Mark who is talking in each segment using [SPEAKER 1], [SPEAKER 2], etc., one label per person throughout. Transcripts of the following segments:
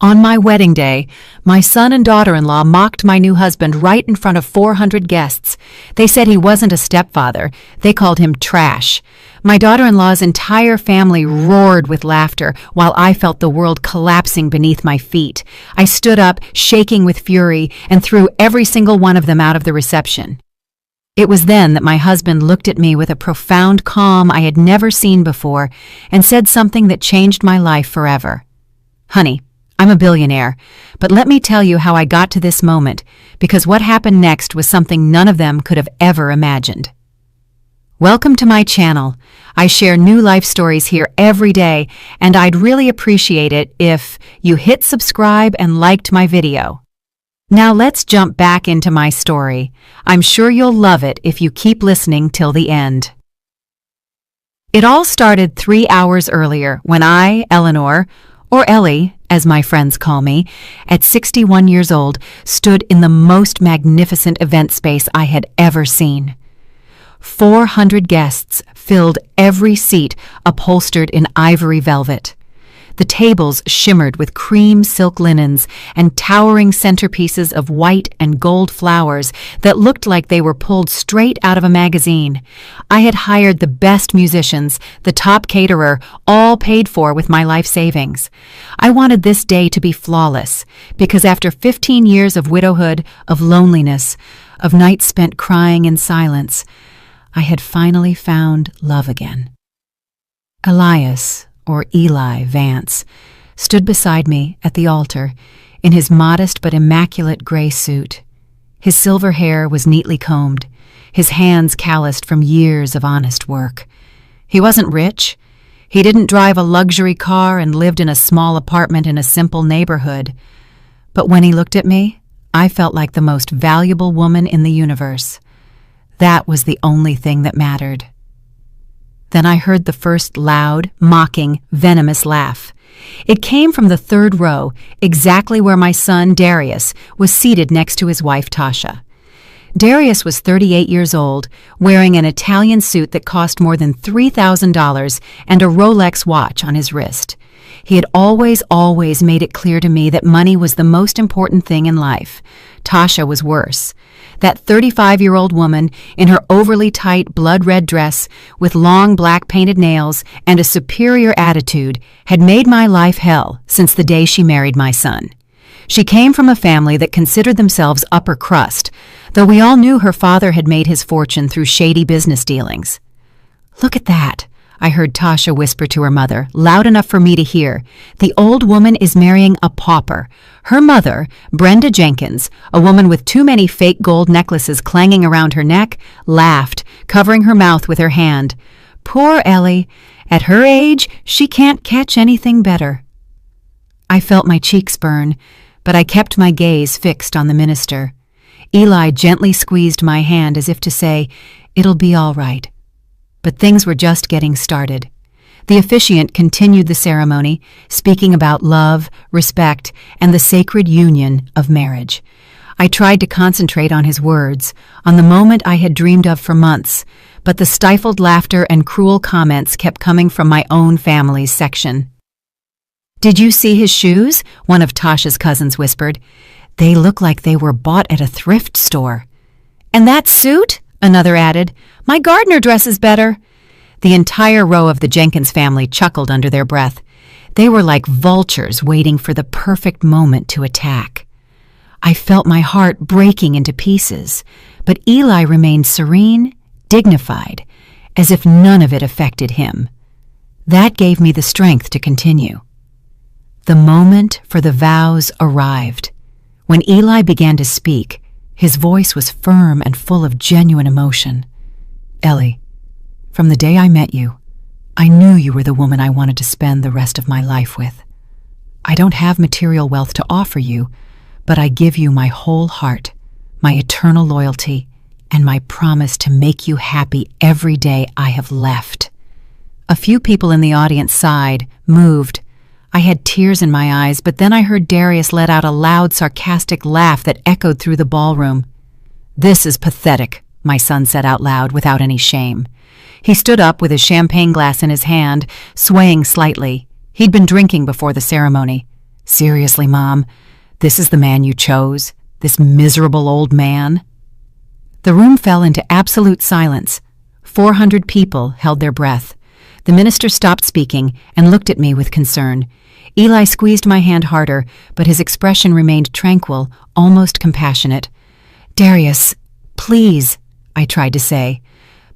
[SPEAKER 1] On my wedding day, my son and daughter-in-law mocked my new husband right in front of 400 guests. They said he wasn't a stepfather. They called him trash. My daughter-in-law's entire family roared with laughter while I felt the world collapsing beneath my feet. I stood up, shaking with fury, and threw every single one of them out of the reception. It was then that my husband looked at me with a profound calm I had never seen before and said something that changed my life forever. "Honey, I'm a billionaire, but let me tell you how I got to this moment, because what happened next was something none of them could have ever imagined." Welcome to my channel. I share new life stories here every day, and I'd really appreciate it if you hit subscribe and liked my video. Now let's jump back into my story. I'm sure you'll love it if you keep listening till the end. It all started 3 hours earlier when I, Eleanor, or Ellie, as my friends call me, at 61 years old, stood in the most magnificent event space I had ever seen. 400 guests filled every seat upholstered in ivory velvet. The tables shimmered with cream silk linens and towering centerpieces of white and gold flowers that looked like they were pulled straight out of a magazine. I had hired the best musicians, the top caterer, all paid for with my life savings. I wanted this day to be flawless, because after 15 years of widowhood, of loneliness, of nights spent crying in silence, I had finally found love again. Elias, or Eli Vance, stood beside me at the altar in his modest but immaculate gray suit. His silver hair was neatly combed, his hands calloused from years of honest work. He wasn't rich. He didn't drive a luxury car and lived in a small apartment in a simple neighborhood. But when he looked at me, I felt like the most valuable woman in the universe. That was the only thing that mattered. Then I heard the first loud, mocking, venomous laugh. It came from the third row, exactly where my son, Darius, was seated next to his wife, Tasha. Darius was 38 years old, wearing an Italian suit that cost more than $3,000 and a Rolex watch on his wrist. He had always made it clear to me that money was the most important thing in life. Tasha was worse. That 35-year-old woman in her overly tight blood-red dress with long black painted nails and a superior attitude had made my life hell since the day she married my son. She came from a family that considered themselves upper crust, though we all knew her father had made his fortune through shady business dealings. "Look at that," I heard Tasha whisper to her mother, loud enough for me to hear. "The old woman is marrying a pauper." Her mother, Brenda Jenkins, a woman with too many fake gold necklaces clanging around her neck, laughed, covering her mouth with her hand. "Poor Ellie. At her age, she can't catch anything better." I felt my cheeks burn, but I kept my gaze fixed on the minister. Eli gently squeezed my hand as if to say, "It'll be all right." But things were just getting started. The officiant continued the ceremony, speaking about love, respect, and the sacred union of marriage. I tried to concentrate on his words, on the moment I had dreamed of for months, but the stifled laughter and cruel comments kept coming from my own family's section. "Did you see his shoes?" one of Tasha's cousins whispered. "They look like they were bought at a thrift store." "And that suit?" another added. "My gardener dresses better." The entire row of the Jenkins family chuckled under their breath. They were like vultures waiting for the perfect moment to attack. I felt my heart breaking into pieces, but Eli remained serene, dignified, as if none of it affected him. That gave me the strength to continue. The moment for the vows arrived. When Eli began to speak, his voice was firm and full of genuine emotion. "Ellie, from the day I met you, I knew you were the woman I wanted to spend the rest of my life with. I don't have material wealth to offer you, but I give you my whole heart, my eternal loyalty, and my promise to make you happy every day I have left." A few people in the audience sighed, moved. I had tears in my eyes, but then I heard Darius let out a loud, sarcastic laugh that echoed through the ballroom. "This is pathetic," my son said out loud without any shame. He stood up with his champagne glass in his hand, swaying slightly. He'd been drinking before the ceremony. Seriously, Mom, this is the man you chose? This miserable old man? The room fell into absolute silence. 400 people held their breath. The minister stopped speaking and looked at me with concern. Eli squeezed my hand harder, but his expression remained tranquil, almost compassionate. "Darius, please," I tried to say,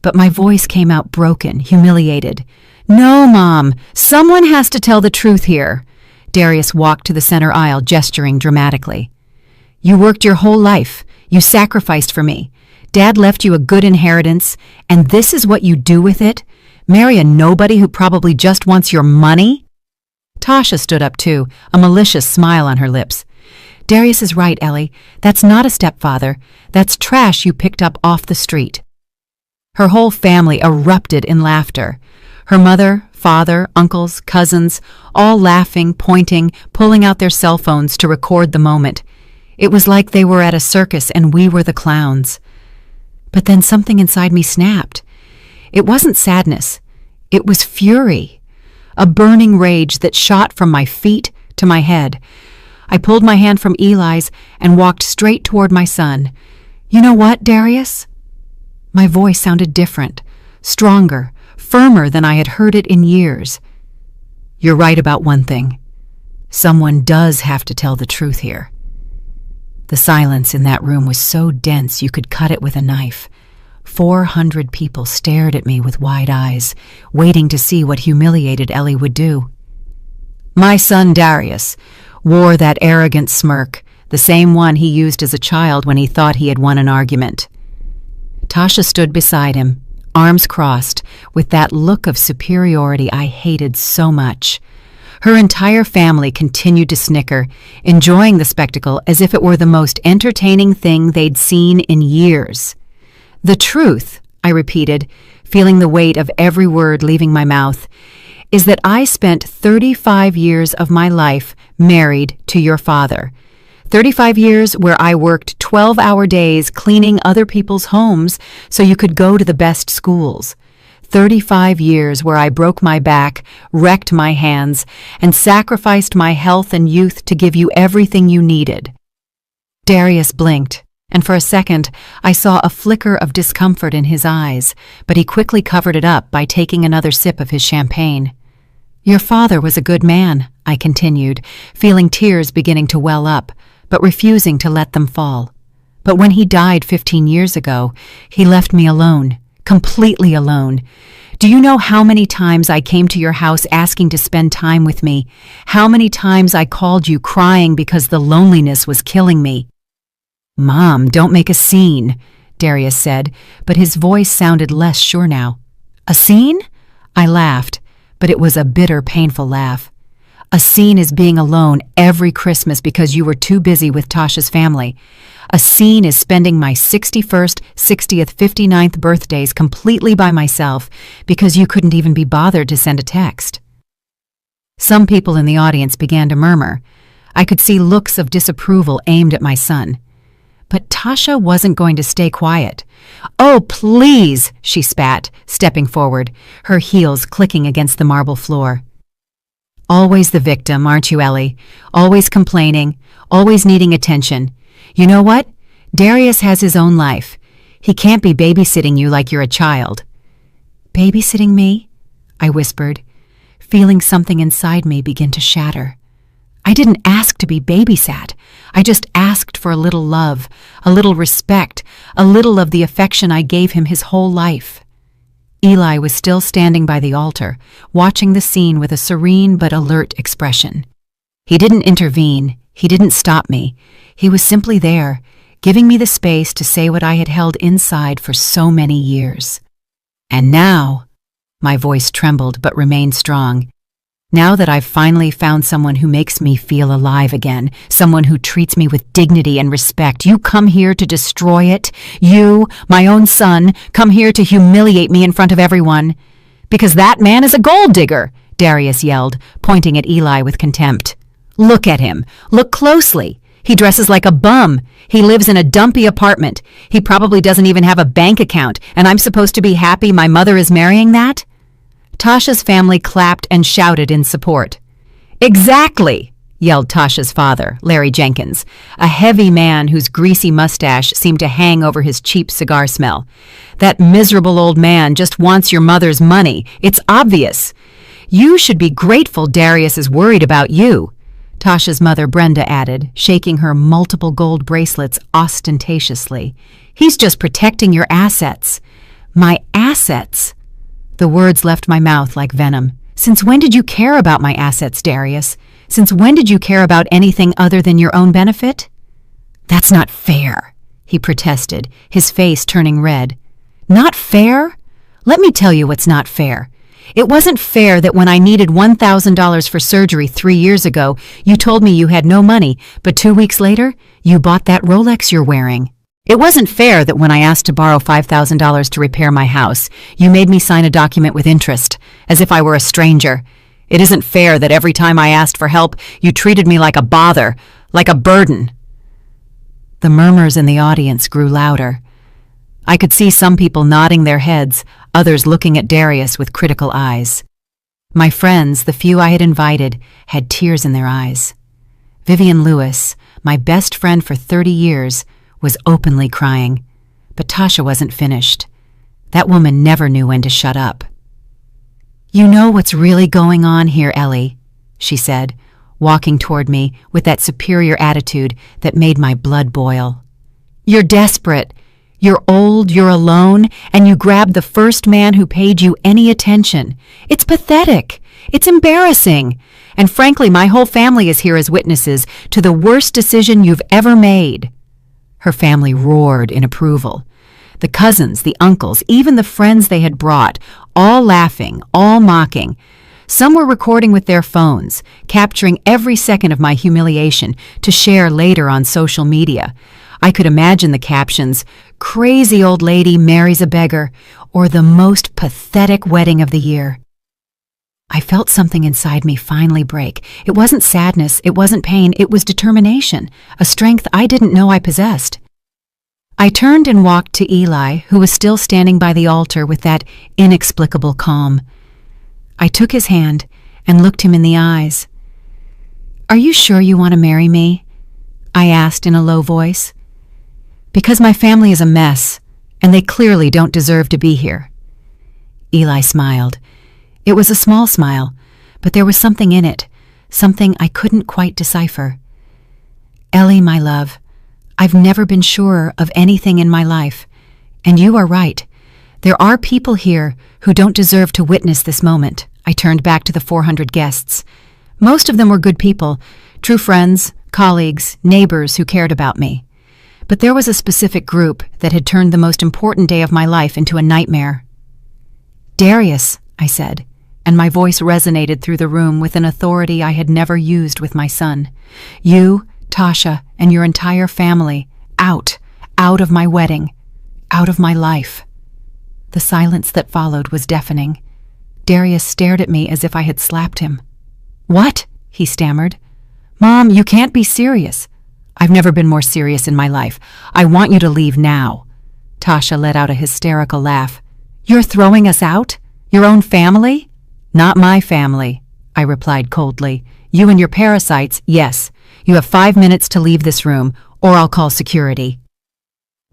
[SPEAKER 1] but my voice came out broken, humiliated. "No, Mom, someone has to tell the truth here." Darius walked to the center aisle, gesturing dramatically. "You worked your whole life. You sacrificed for me. Dad left you a good inheritance, and this is what you do with it? Marry a nobody who probably just wants your money?" Tasha stood up too, a malicious smile on her lips. "Darius is right, Ellie. That's not a stepfather. That's trash you picked up off the street." Her whole family erupted in laughter. Her mother, father, uncles, cousins, all laughing, pointing, pulling out their cell phones to record the moment. It was like they were at a circus and we were the clowns. But then something inside me snapped. It wasn't sadness. It was fury. A burning rage that shot from my feet to my head. I pulled my hand from Eli's and walked straight toward my son. "You know what, Darius?" My voice sounded different, stronger, firmer than I had heard it in years. "You're right about one thing. Someone does have to tell the truth here." The silence in that room was so dense you could cut it with a knife. 400 people stared at me with wide eyes, waiting to see what humiliated Ellie would do. My son Darius wore that arrogant smirk, the same one he used as a child when he thought he had won an argument. Tasha stood beside him, arms crossed, with that look of superiority I hated so much. Her entire family continued to snicker, enjoying the spectacle as if it were the most entertaining thing they'd seen in years. "The truth," I repeated, feeling the weight of every word leaving my mouth, "is that I spent 35 years of my life married to your father. 35 years where I worked 12-hour days cleaning other people's homes so you could go to the best schools. 35 years where I broke my back, wrecked my hands, and sacrificed my health and youth to give you everything you needed." Darius blinked, and for a second I saw a flicker of discomfort in his eyes, but he quickly covered it up by taking another sip of his champagne. "Your father was a good man," I continued, feeling tears beginning to well up, but refusing to let them fall. "But when he died 15 years ago, he left me alone. Completely alone. Do you know how many times I came to your house asking to spend time with me? How many times I called you crying because the loneliness was killing me?" "Mom, don't make a scene," Darius said, but his voice sounded less sure now. "A scene?" I laughed, but it was a bitter, painful laugh. "A scene is being alone every Christmas because you were too busy with Tasha's family. A scene is spending my 61st, 60th, 59th birthdays completely by myself because you couldn't even be bothered to send a text." Some people in the audience began to murmur. I could see looks of disapproval aimed at my son. But Tasha wasn't going to stay quiet. "Oh, please," she spat, stepping forward, her heels clicking against the marble floor. "Always the victim, aren't you, Ellie? Always complaining, always needing attention. You know what? Darius has his own life. He can't be babysitting you like you're a child." "Babysitting me?" I whispered, feeling something inside me begin to shatter. I didn't ask to be babysat. I just asked for a little love, a little respect, a little of the affection I gave him his whole life. Eli was still standing by the altar, watching the scene with a serene but alert expression. He didn't intervene. He didn't stop me. He was simply there, giving me the space to say what I had held inside for so many years. "And now," my voice trembled but remained strong, "now that I've finally found someone who makes me feel alive again, someone who treats me with dignity and respect, you come here to destroy it? You, my own son, come here to humiliate me in front of everyone? Because that man is a gold digger," Darius yelled, pointing at Eli with contempt. "Look at him. Look closely. He dresses like a bum. He lives in a dumpy apartment. He probably doesn't even have a bank account, and I'm supposed to be happy my mother is marrying that?" Tasha's family clapped and shouted in support. "Exactly," yelled Tasha's father, Larry Jenkins, a heavy man whose greasy mustache seemed to hang over his cheap cigar smell. "That miserable old man just wants your mother's money. It's obvious. You should be grateful Darius is worried about you," Tasha's mother Brenda added, shaking her multiple gold bracelets ostentatiously. "He's just protecting your assets." "My assets?" The words left my mouth like venom. "Since when did you care about my assets, Darius? Since when did you care about anything other than your own benefit?" "That's not fair," he protested, his face turning red. "Not fair? Let me tell you what's not fair. It wasn't fair that when I needed $1,000 for surgery 3 years ago, you told me you had no money, but 2 weeks later, you bought that Rolex you're wearing. It wasn't fair that when I asked to borrow $5,000 to repair my house, you made me sign a document with interest, as if I were a stranger. It isn't fair that every time I asked for help, you treated me like a bother, like a burden." The murmurs in the audience grew louder. I could see some people nodding their heads, others looking at Darius with critical eyes. My friends, the few I had invited, had tears in their eyes. Vivian Lewis, my best friend for 30 years, was openly crying. But Tasha wasn't finished. That woman never knew when to shut up. "You know what's really going on here, Ellie," she said, walking toward me with that superior attitude that made my blood boil. "You're desperate. You're old, you're alone, and you grabbed the first man who paid you any attention. It's pathetic. It's embarrassing. And frankly, my whole family is here as witnesses to the worst decision you've ever made." Her family roared in approval. The cousins, the uncles, even the friends they had brought, all laughing, all mocking. Some were recording with their phones, capturing every second of my humiliation to share later on social media. I could imagine the captions, "Crazy old lady marries a beggar," or "The most pathetic wedding of the year." I felt something inside me finally break. It wasn't sadness, it wasn't pain, it was determination, a strength I didn't know I possessed. I turned and walked to Eli, who was still standing by the altar with that inexplicable calm. I took his hand and looked him in the eyes. "Are you sure you want to marry me?" I asked in a low voice. "Because my family is a mess, and they clearly don't deserve to be here." Eli smiled. It was a small smile, but there was something in it, something I couldn't quite decipher. "Ellie, my love, I've never been surer of anything in my life, and you are right. There are people here who don't deserve to witness this moment." I turned back to the 400 guests. Most of them were good people, true friends, colleagues, neighbors who cared about me. But there was a specific group that had turned the most important day of my life into a nightmare. "Darius," I said, and my voice resonated through the room with an authority I had never used with my son. "You, Tasha, and your entire family, out of my wedding, out of my life." The silence that followed was deafening. Darius stared at me as if I had slapped him. "What?" he stammered. "Mom, you can't be serious." "I've never been more serious in my life. I want you to leave now." Tasha let out a hysterical laugh. "You're throwing us out? Your own family?" "Not my family," I replied coldly. "You and your parasites, yes. You have 5 minutes to leave this room, or I'll call security."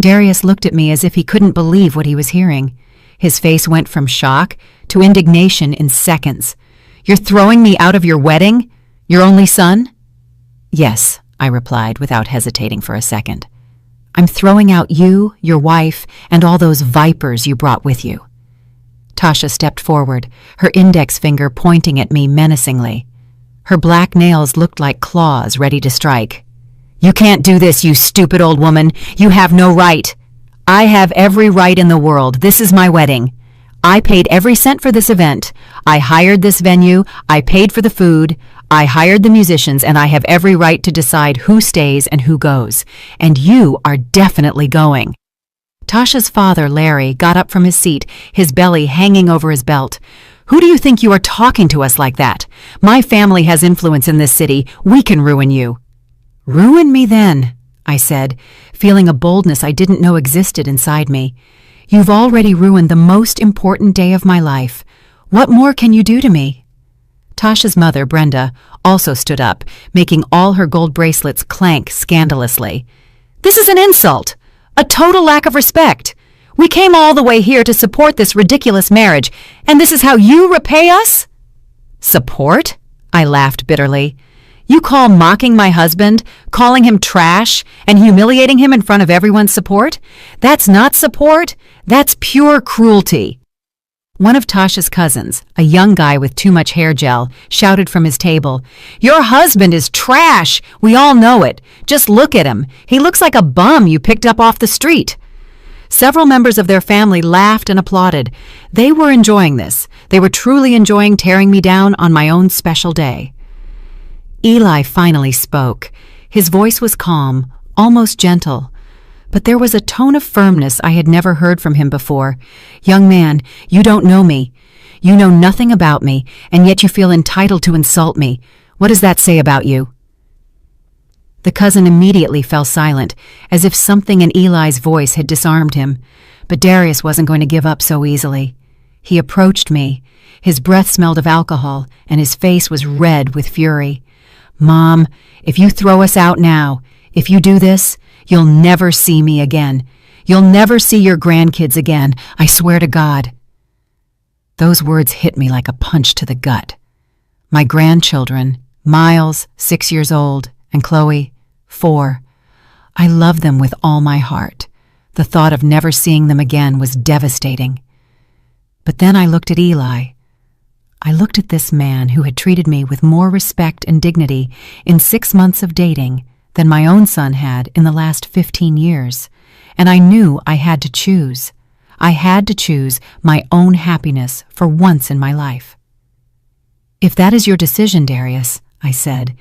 [SPEAKER 1] Darius looked at me as if he couldn't believe what he was hearing. His face went from shock to indignation in seconds. "You're throwing me out of your wedding? Your only son?" "Yes," I replied without hesitating for a second. "I'm throwing out you, your wife, and all those vipers you brought with you." Tasha stepped forward, her index finger pointing at me menacingly. Her black nails looked like claws ready to strike. "You can't do this, you stupid old woman. You have no right." "I have every right in the world. This is my wedding. I paid every cent for this event. I hired this venue. I paid for the food. I hired the musicians, and I have every right to decide who stays and who goes. And you are definitely going." Tasha's father, Larry, got up from his seat, his belly hanging over his belt. "Who do you think you are talking to us like that? My family has influence in this city. We can ruin you." "Ruin me then," I said, feeling a boldness I didn't know existed inside me. "You've already ruined the most important day of my life. What more can you do to me?" Tasha's mother, Brenda, also stood up, making all her gold bracelets clank scandalously. "This is an insult! A total lack of respect! We came all the way here to support this ridiculous marriage, and this is how you repay us?" "Support?" I laughed bitterly. "You call mocking my husband, calling him trash, and humiliating him in front of everyone support? That's not support. That's pure cruelty." One of Tasha's cousins, a young guy with too much hair gel, shouted from his table, "Your husband is trash! We all know it. Just look at him. He looks like a bum you picked up off the street." Several members of their family laughed and applauded. They were enjoying this. They were truly enjoying tearing me down on my own special day. Eli finally spoke. His voice was calm, almost gentle. But there was a tone of firmness I had never heard from him before. "Young man, you don't know me. You know nothing about me, and yet you feel entitled to insult me. What does that say about you?" The cousin immediately fell silent, as if something in Eli's voice had disarmed him. But Darius wasn't going to give up so easily. He approached me. His breath smelled of alcohol, and his face was red with fury. "Mom, if you throw us out now, if you do this, you'll never see me again. You'll never see your grandkids again, I swear to God." Those words hit me like a punch to the gut. My grandchildren, Miles, 6 years old, and Chloe, 4. I love them with all my heart. The thought of never seeing them again was devastating. But then I looked at Eli. I looked at this man who had treated me with more respect and dignity in 6 months of dating than my own son had in the last 15 years, and I knew I had to choose. I had to choose my own happiness for once in my life. "If that is your decision, Darius," I said,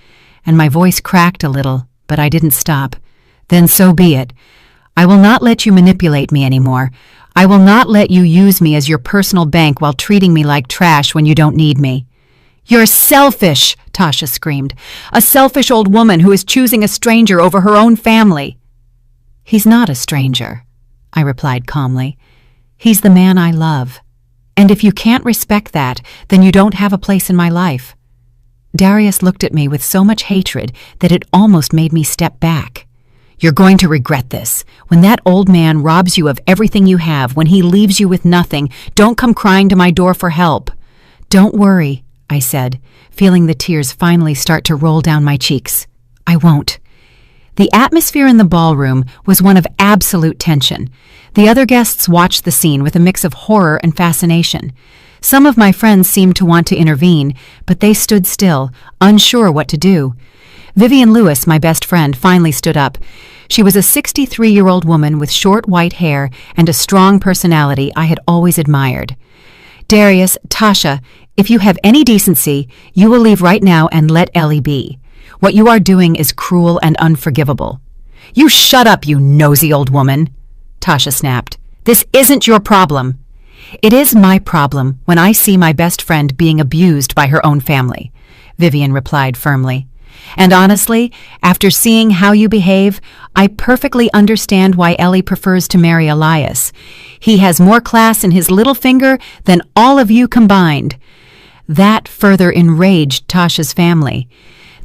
[SPEAKER 1] and my voice cracked a little, but I didn't stop, "then so be it. I will not let you manipulate me anymore. I will not let you use me as your personal bank while treating me like trash when you don't need me." "You're selfish," Tasha screamed. "A selfish old woman who is choosing a stranger over her own family." "He's not a stranger," I replied calmly. "He's the man I love. And if you can't respect that, then you don't have a place in my life." Darius looked at me with so much hatred that it almost made me step back. "You're going to regret this. When that old man robs you of everything you have, when he leaves you with nothing, don't come crying to my door for help." "Don't worry," I said, feeling the tears finally start to roll down my cheeks. "I won't." The atmosphere in the ballroom was one of absolute tension. The other guests watched the scene with a mix of horror and fascination. Some of my friends seemed to want to intervene, but they stood still, unsure what to do. Vivian Lewis, my best friend, finally stood up. She was a 63-year-old woman with short white hair and a strong personality I had always admired. "Darius, Tasha, if you have any decency, you will leave right now and let Ellie be. What you are doing is cruel and unforgivable." "You shut up, you nosy old woman," Tasha snapped. "This isn't your problem." "It is my problem when I see my best friend being abused by her own family," Vivian replied firmly. "And honestly, after seeing how you behave, I perfectly understand why Ellie prefers to marry Elias. He has more class in his little finger than all of you combined." That further enraged Tasha's family.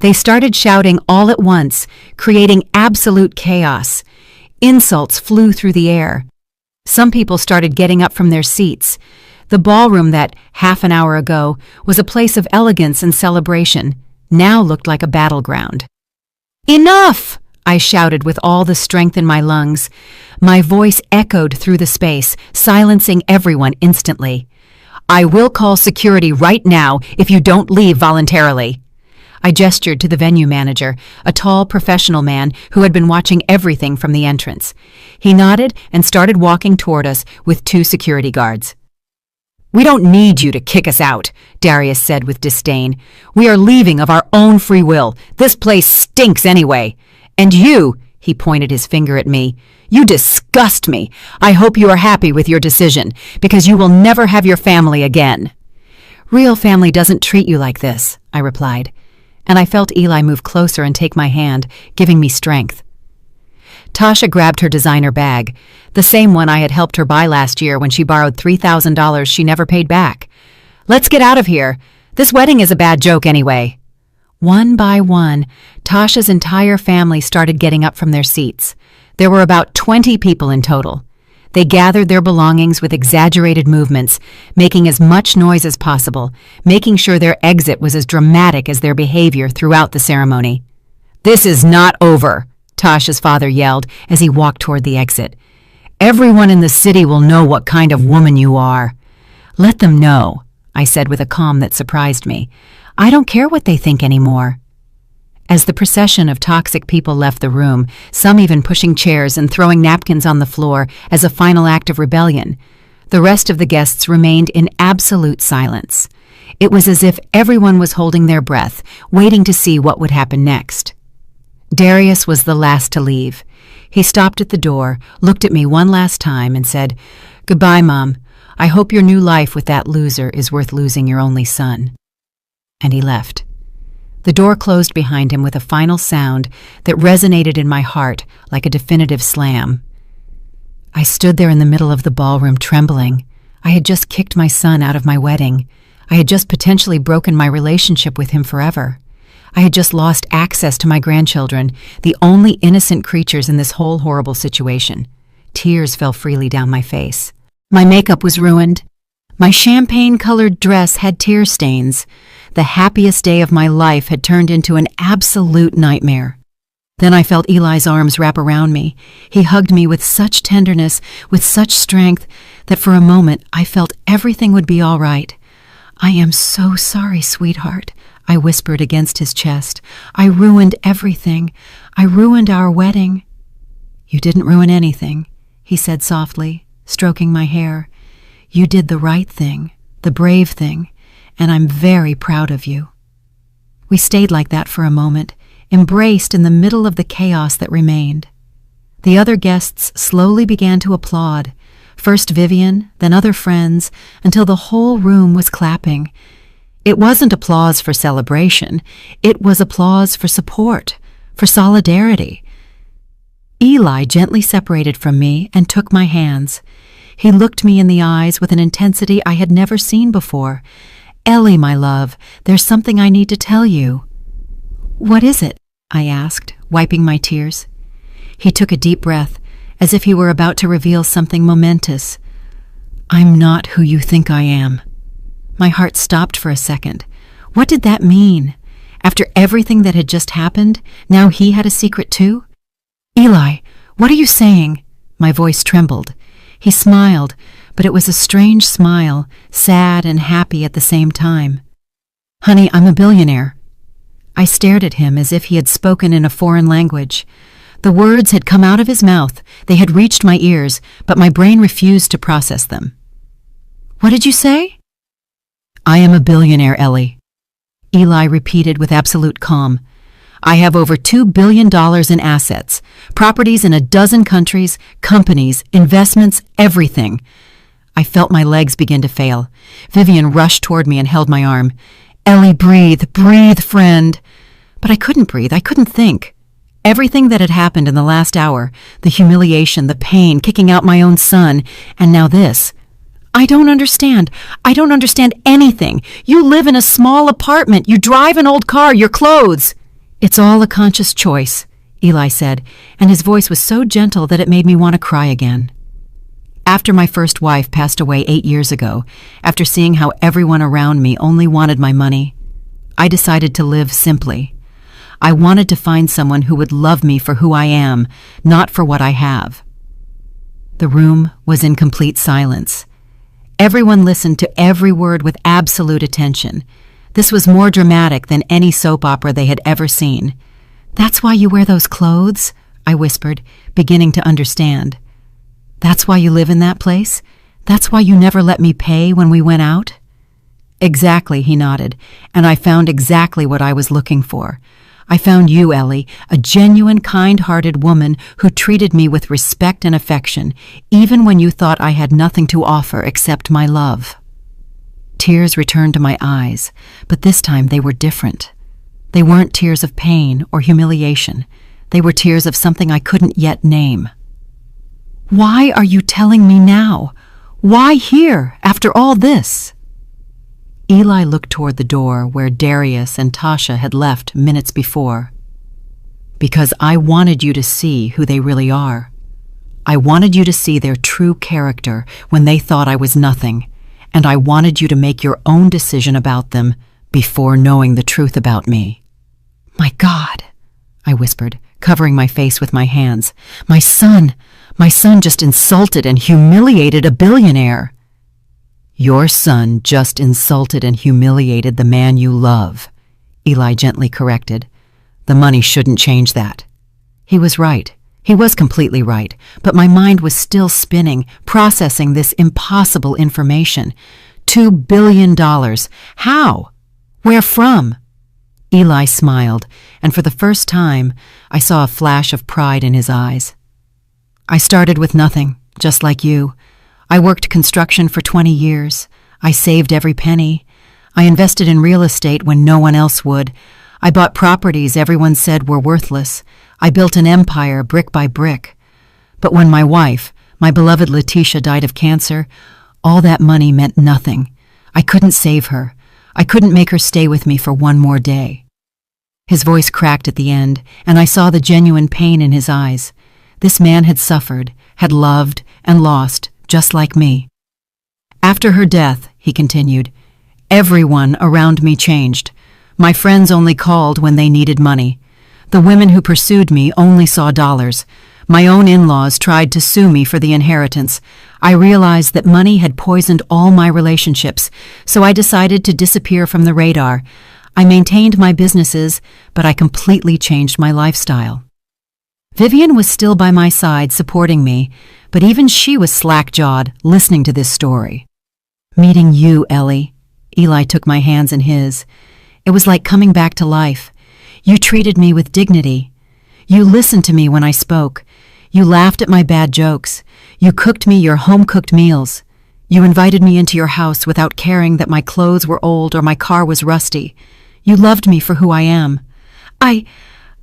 [SPEAKER 1] They started shouting all at once, creating absolute chaos. Insults flew through the air. Some people started getting up from their seats. The ballroom that, half an hour ago, was a place of elegance and celebration, now looked like a battleground. "Enough!" I shouted with all the strength in my lungs. My voice echoed through the space, silencing everyone instantly. "I will call security right now if you don't leave voluntarily." I gestured to the venue manager, a tall professional man who had been watching everything from the entrance. He nodded and started walking toward us with 2 security guards. "We don't need you to kick us out," Darius said with disdain. "We are leaving of our own free will. This place stinks anyway. And you," he pointed his finger at me, "you disgust me. I hope you are happy with your decision, because you will never have your family again." "Real family doesn't treat you like this," I replied, and I felt Eli move closer and take my hand, giving me strength. Tasha grabbed her designer bag, the same one I had helped her buy last year when she borrowed $3,000 she never paid back. "Let's get out of here. This wedding is a bad joke anyway." One by one, Tasha's entire family started getting up from their seats. There were about 20 people in total. They gathered their belongings with exaggerated movements, making as much noise as possible, making sure their exit was as dramatic as their behavior throughout the ceremony. "This is not over," Tasha's father yelled as he walked toward the exit. "Everyone in the city will know what kind of woman you are." "Let them know," I said with a calm that surprised me. "I don't care what they think anymore." As the procession of toxic people left the room, some even pushing chairs and throwing napkins on the floor as a final act of rebellion, the rest of the guests remained in absolute silence. It was as if everyone was holding their breath, waiting to see what would happen next. Darius was the last to leave. He stopped at the door, looked at me one last time, and said, "Goodbye, Mom. I hope your new life with that loser is worth losing your only son." And he left. The door closed behind him with a final sound that resonated in my heart like a definitive slam. I stood there in the middle of the ballroom trembling. I had just kicked my son out of my wedding. I had just potentially broken my relationship with him forever. I had just lost access to my grandchildren, the only innocent creatures in this whole horrible situation. Tears fell freely down my face. My makeup was ruined. My champagne-colored dress had tear stains. The happiest day of my life had turned into an absolute nightmare. Then I felt Eli's arms wrap around me. He hugged me with such tenderness, with such strength, that for a moment I felt everything would be all right. "I am so sorry, sweetheart," I whispered against his chest. "I ruined everything. I ruined our wedding." "You didn't ruin anything," he said softly, stroking my hair. "You did the right thing, the brave thing, and I'm very proud of you." We stayed like that for a moment, embraced in the middle of the chaos that remained. The other guests slowly began to applaud, first Vivian, then other friends, until the whole room was clapping. It wasn't applause for celebration, it was applause for support, for solidarity. Eli gently separated from me and took my hands. He looked me in the eyes with an intensity I had never seen before. "Ellie, my love, there's something I need to tell you." "What is it?" I asked, wiping my tears. He took a deep breath, as if he were about to reveal something momentous. "I'm not who you think I am." My heart stopped for a second. What did that mean? After everything that had just happened, now he had a secret too? "Eli, what are you saying?" My voice trembled. He smiled, but it was a strange smile, sad and happy at the same time. "Honey, I'm a billionaire." I stared at him as if he had spoken in a foreign language. The words had come out of his mouth, they had reached my ears, but my brain refused to process them. "What did you say?" "I am a billionaire, Ellie," Eli repeated with absolute calm. "I have over $2 billion in assets, properties in a dozen countries, companies, investments, everything." I felt my legs begin to fail. Vivian rushed toward me and held my arm. "Ellie, breathe, breathe, friend." But I couldn't breathe, I couldn't think. Everything that had happened in the last hour, the humiliation, the pain, kicking out my own son, and now this. I don't understand. I don't understand anything. You live in a small apartment, you drive an old car, your clothes. "It's all a conscious choice," Eli said, and his voice was so gentle that it made me want to cry again. After my first wife passed away 8 years ago, after seeing how everyone around me only wanted my money, I decided to live simply. I wanted to find someone who would love me for who I am, not for what I have. The room was in complete silence. Everyone listened to every word with absolute attention. This was more dramatic than any soap opera they had ever seen. "That's why you wear those clothes?" I whispered, beginning to understand. "That's why you live in that place? That's why you never let me pay when we went out?" "Exactly," he nodded, and I found exactly what I was looking for. I found you, Ellie, a genuine, kind-hearted woman who treated me with respect and affection, even when you thought I had nothing to offer except my love. Tears returned to my eyes, but this time they were different. They weren't tears of pain or humiliation. They were tears of something I couldn't yet name. "Why are you telling me now? Why here, after all this?" Eli looked toward the door where Darius and Tasha had left minutes before. Because I wanted you to see who they really are. I wanted you to see their true character when they thought I was nothing, and I wanted you to make your own decision about them before knowing the truth about me. My God, I whispered, covering my face with my hands. My son just insulted and humiliated a billionaire. Your son just insulted and humiliated the man you love, Eli gently corrected. The money shouldn't change that. He was right. He was completely right, but my mind was still spinning, processing this impossible information. $2 billion. How? Where from? Eli smiled, and for the first time, I saw a flash of pride in his eyes. I started with nothing, just like you. I worked construction for 20 years. I saved every penny. I invested in real estate when no one else would. I bought properties everyone said were worthless. I built an empire brick by brick. But when my wife, my beloved Letitia, died of cancer, all that money meant nothing. I couldn't save her. I couldn't make her stay with me for one more day. His voice cracked at the end, and I saw the genuine pain in his eyes. This man had suffered, had loved, and lost, just like me. After her death, he continued, everyone around me changed. My friends only called when they needed money. The women who pursued me only saw dollars. My own in-laws tried to sue me for the inheritance. I realized that money had poisoned all my relationships, so I decided to disappear from the radar. I maintained my businesses, but I completely changed my lifestyle. Vivian was still by my side, supporting me, but even she was slack-jawed, listening to this story. Meeting you, Ellie. Eli took my hands in his. It was like coming back to life. You treated me with dignity. You listened to me when I spoke. You laughed at my bad jokes. You cooked me your home-cooked meals. You invited me into your house without caring that my clothes were old or my car was rusty. You loved me for who I am. I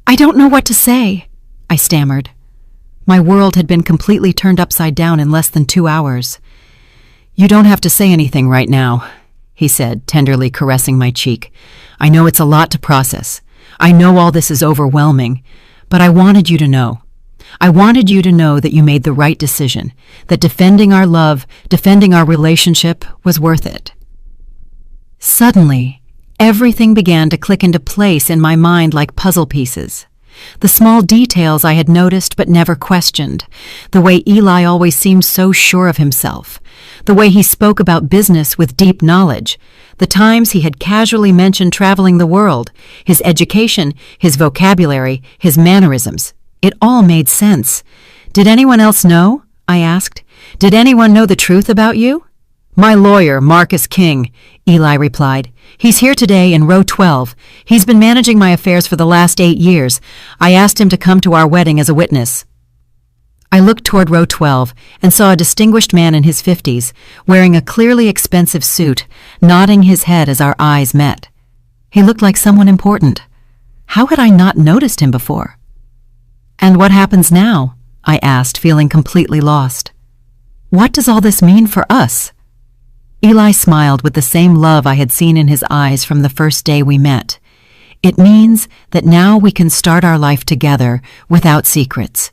[SPEAKER 1] don't know what to say, I stammered. My world had been completely turned upside down in less than 2 hours. You don't have to say anything right now, he said, tenderly caressing my cheek. I know it's a lot to process. I know all this is overwhelming, but I wanted you to know. I wanted you to know that you made the right decision, that defending our love, defending our relationship was worth it. Suddenly, everything began to click into place in my mind like puzzle pieces. The small details I had noticed but never questioned, the way Eli always seemed so sure of himself, the way he spoke about business with deep knowledge, the times he had casually mentioned traveling the world, his education, his vocabulary, his mannerisms. It all made sense. Did anyone else know? I asked. Did anyone know the truth about you? My lawyer, Marcus King, Eli replied. He's here today in row 12. He's been managing my affairs for the last 8 years. I asked him to come to our wedding as a witness. I looked toward row 12 and saw a distinguished man in his 50s, wearing a clearly expensive suit, nodding his head as our eyes met. He looked like someone important. How had I not noticed him before? And what happens now? I asked, feeling completely lost. What does all this mean for us? Eli smiled with the same love I had seen in his eyes from the first day we met. It means that now we can start our life together without secrets.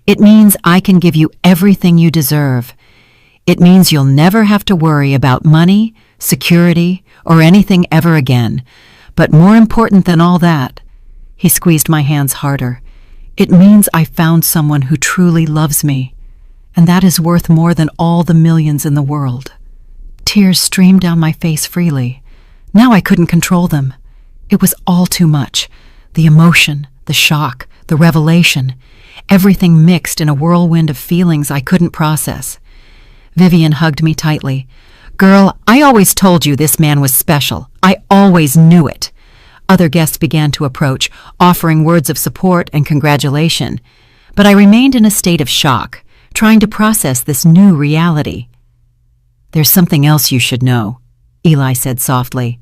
[SPEAKER 1] It means I can give you everything you deserve. It means you'll never have to worry about money, security, or anything ever again. But more important than all that, he squeezed my hands harder, it means I found someone who truly loves me, and that is worth more than all the millions in the world. Tears streamed down my face freely. Now I couldn't control them. It was all too much. The emotion, the shock, the revelation, everything mixed in a whirlwind of feelings I couldn't process. Vivian hugged me tightly. Girl, I always told you this man was special. I always knew it. Other guests began to approach, offering words of support and congratulation. But I remained in a state of shock, trying to process this new reality. There's something else you should know, Eli said softly.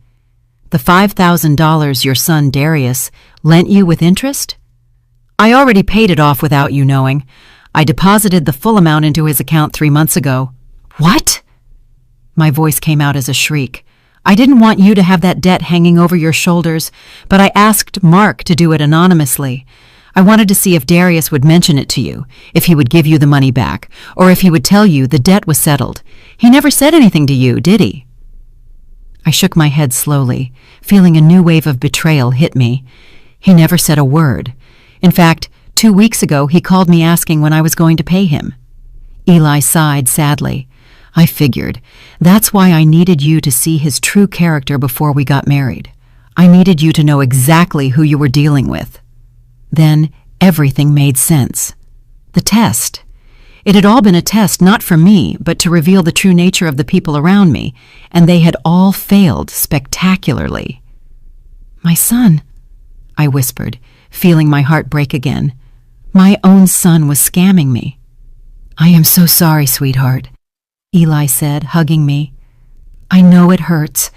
[SPEAKER 1] The $5,000 your son Darius lent you with interest? I already paid it off without you knowing. I deposited the full amount into his account 3 months ago. What? My voice came out as a shriek. I didn't want you to have that debt hanging over your shoulders, but I asked Mark to do it anonymously. I wanted to see if Darius would mention it to you, if he would give you the money back, or if he would tell you the debt was settled. He never said anything to you, did he?" I shook my head slowly, feeling a new wave of betrayal hit me. He never said a word. In fact, 2 weeks ago he called me asking when I was going to pay him. Eli sighed sadly. "I figured. That's why I needed you to see his true character before we got married. I needed you to know exactly who you were dealing with." Then everything made sense. The test. It had all been a test not for me, but to reveal the true nature of the people around me, and they had all failed spectacularly. "My son," I whispered, feeling my heart break again. My own son was scamming me. "I am so sorry, sweetheart," Eli said, hugging me. "I know it hurts.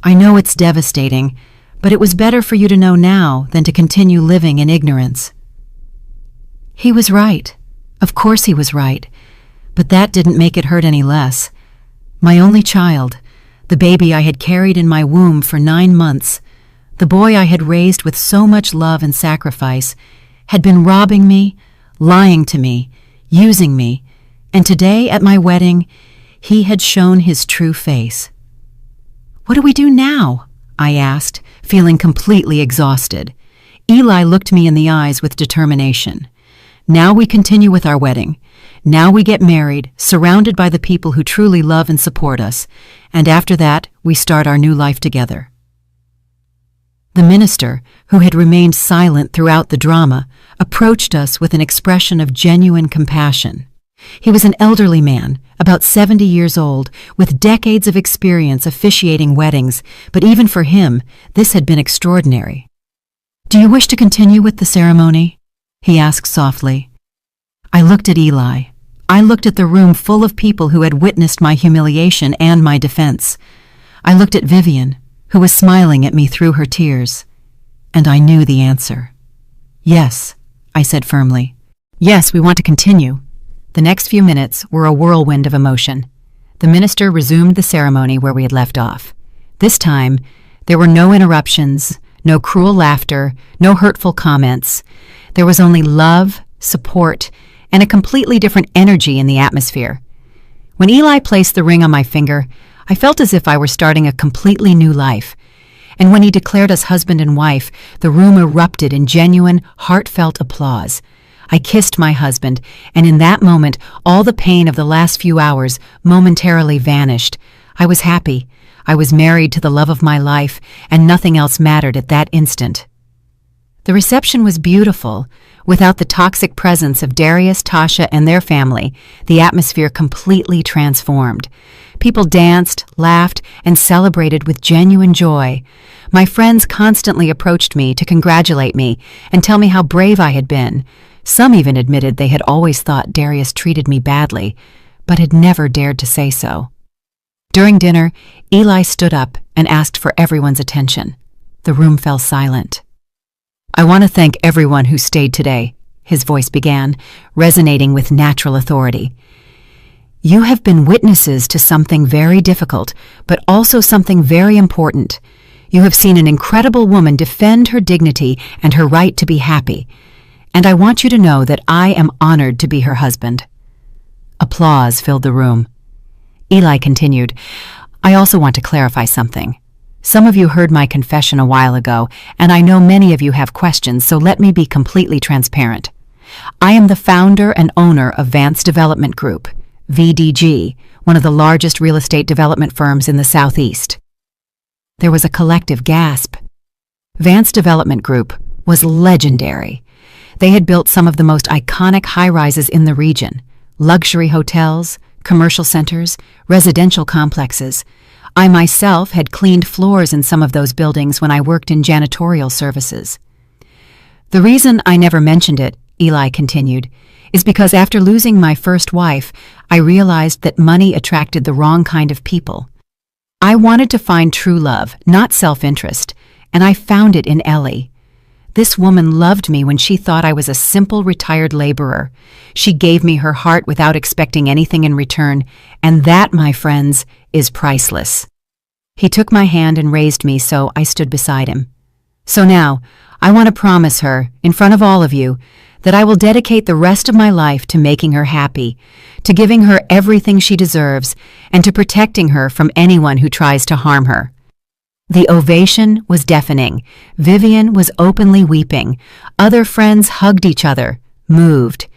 [SPEAKER 1] I know it's devastating, but it was better for you to know now than to continue living in ignorance." He was right. Of course he was right. But that didn't make it hurt any less. My only child, the baby I had carried in my womb for 9 months, the boy I had raised with so much love and sacrifice, had been robbing me, lying to me, using me, and today at my wedding, he had shown his true face. "What do we do now?" I asked, feeling completely exhausted. Eli looked me in the eyes with determination. "Now we continue with our wedding. Now we get married, surrounded by the people who truly love and support us, and after that, we start our new life together." The minister, who had remained silent throughout the drama, approached us with an expression of genuine compassion. He was an elderly man, about 70 years old, with decades of experience officiating weddings, but even for him, this had been extraordinary. "Do you wish to continue with the ceremony?" he asked softly. I looked at Eli. I looked at the room full of people who had witnessed my humiliation and my defense. I looked at Vivian, who was smiling at me through her tears. And I knew the answer. "Yes," I said firmly. "Yes, we want to continue." The next few minutes were a whirlwind of emotion. The minister resumed the ceremony where we had left off. This time, there were no interruptions, no cruel laughter, no hurtful comments. There was only love, support, and a completely different energy in the atmosphere. When Eli placed the ring on my finger, I felt as if I were starting a completely new life. And when he declared us husband and wife, the room erupted in genuine, heartfelt applause. I kissed my husband, and in that moment, all the pain of the last few hours momentarily vanished. I was happy. I was married to the love of my life, and nothing else mattered at that instant. The reception was beautiful. Without the toxic presence of Darius, Tasha, and their family, the atmosphere completely transformed. People danced, laughed, and celebrated with genuine joy. My friends constantly approached me to congratulate me and tell me how brave I had been. Some even admitted they had always thought Darius treated me badly, but had never dared to say so. During dinner, Eli stood up and asked for everyone's attention. The room fell silent. "I want to thank everyone who stayed today," his voice began, resonating with natural authority. "You have been witnesses to something very difficult, but also something very important. You have seen an incredible woman defend her dignity and her right to be happy. And I want you to know that I am honored to be her husband." Applause filled the room. Eli continued, "I also want to clarify something. Some of you heard my confession a while ago, and I know many of you have questions, so let me be completely transparent. I am the founder and owner of Vance Development Group, VDG, one of the largest real estate development firms in the Southeast." There was a collective gasp. Vance Development Group was legendary. They had built some of the most iconic high-rises in the region, luxury hotels, commercial centers, residential complexes. I myself had cleaned floors in some of those buildings when I worked in janitorial services. "The reason I never mentioned it," Eli continued, "is because after losing my first wife, I realized that money attracted the wrong kind of people. I wanted to find true love, not self-interest, and I found it in Ellie. This woman loved me when she thought I was a simple retired laborer. She gave me her heart without expecting anything in return, and that, my friends, is priceless." He took my hand and raised me so I stood beside him. So now, I want to promise her, in front of all of you, that I will dedicate the rest of my life to making her happy, to giving her everything she deserves, and to protecting her from anyone who tries to harm her. The ovation was deafening. Vivian was openly weeping. Other friends hugged each other, moved.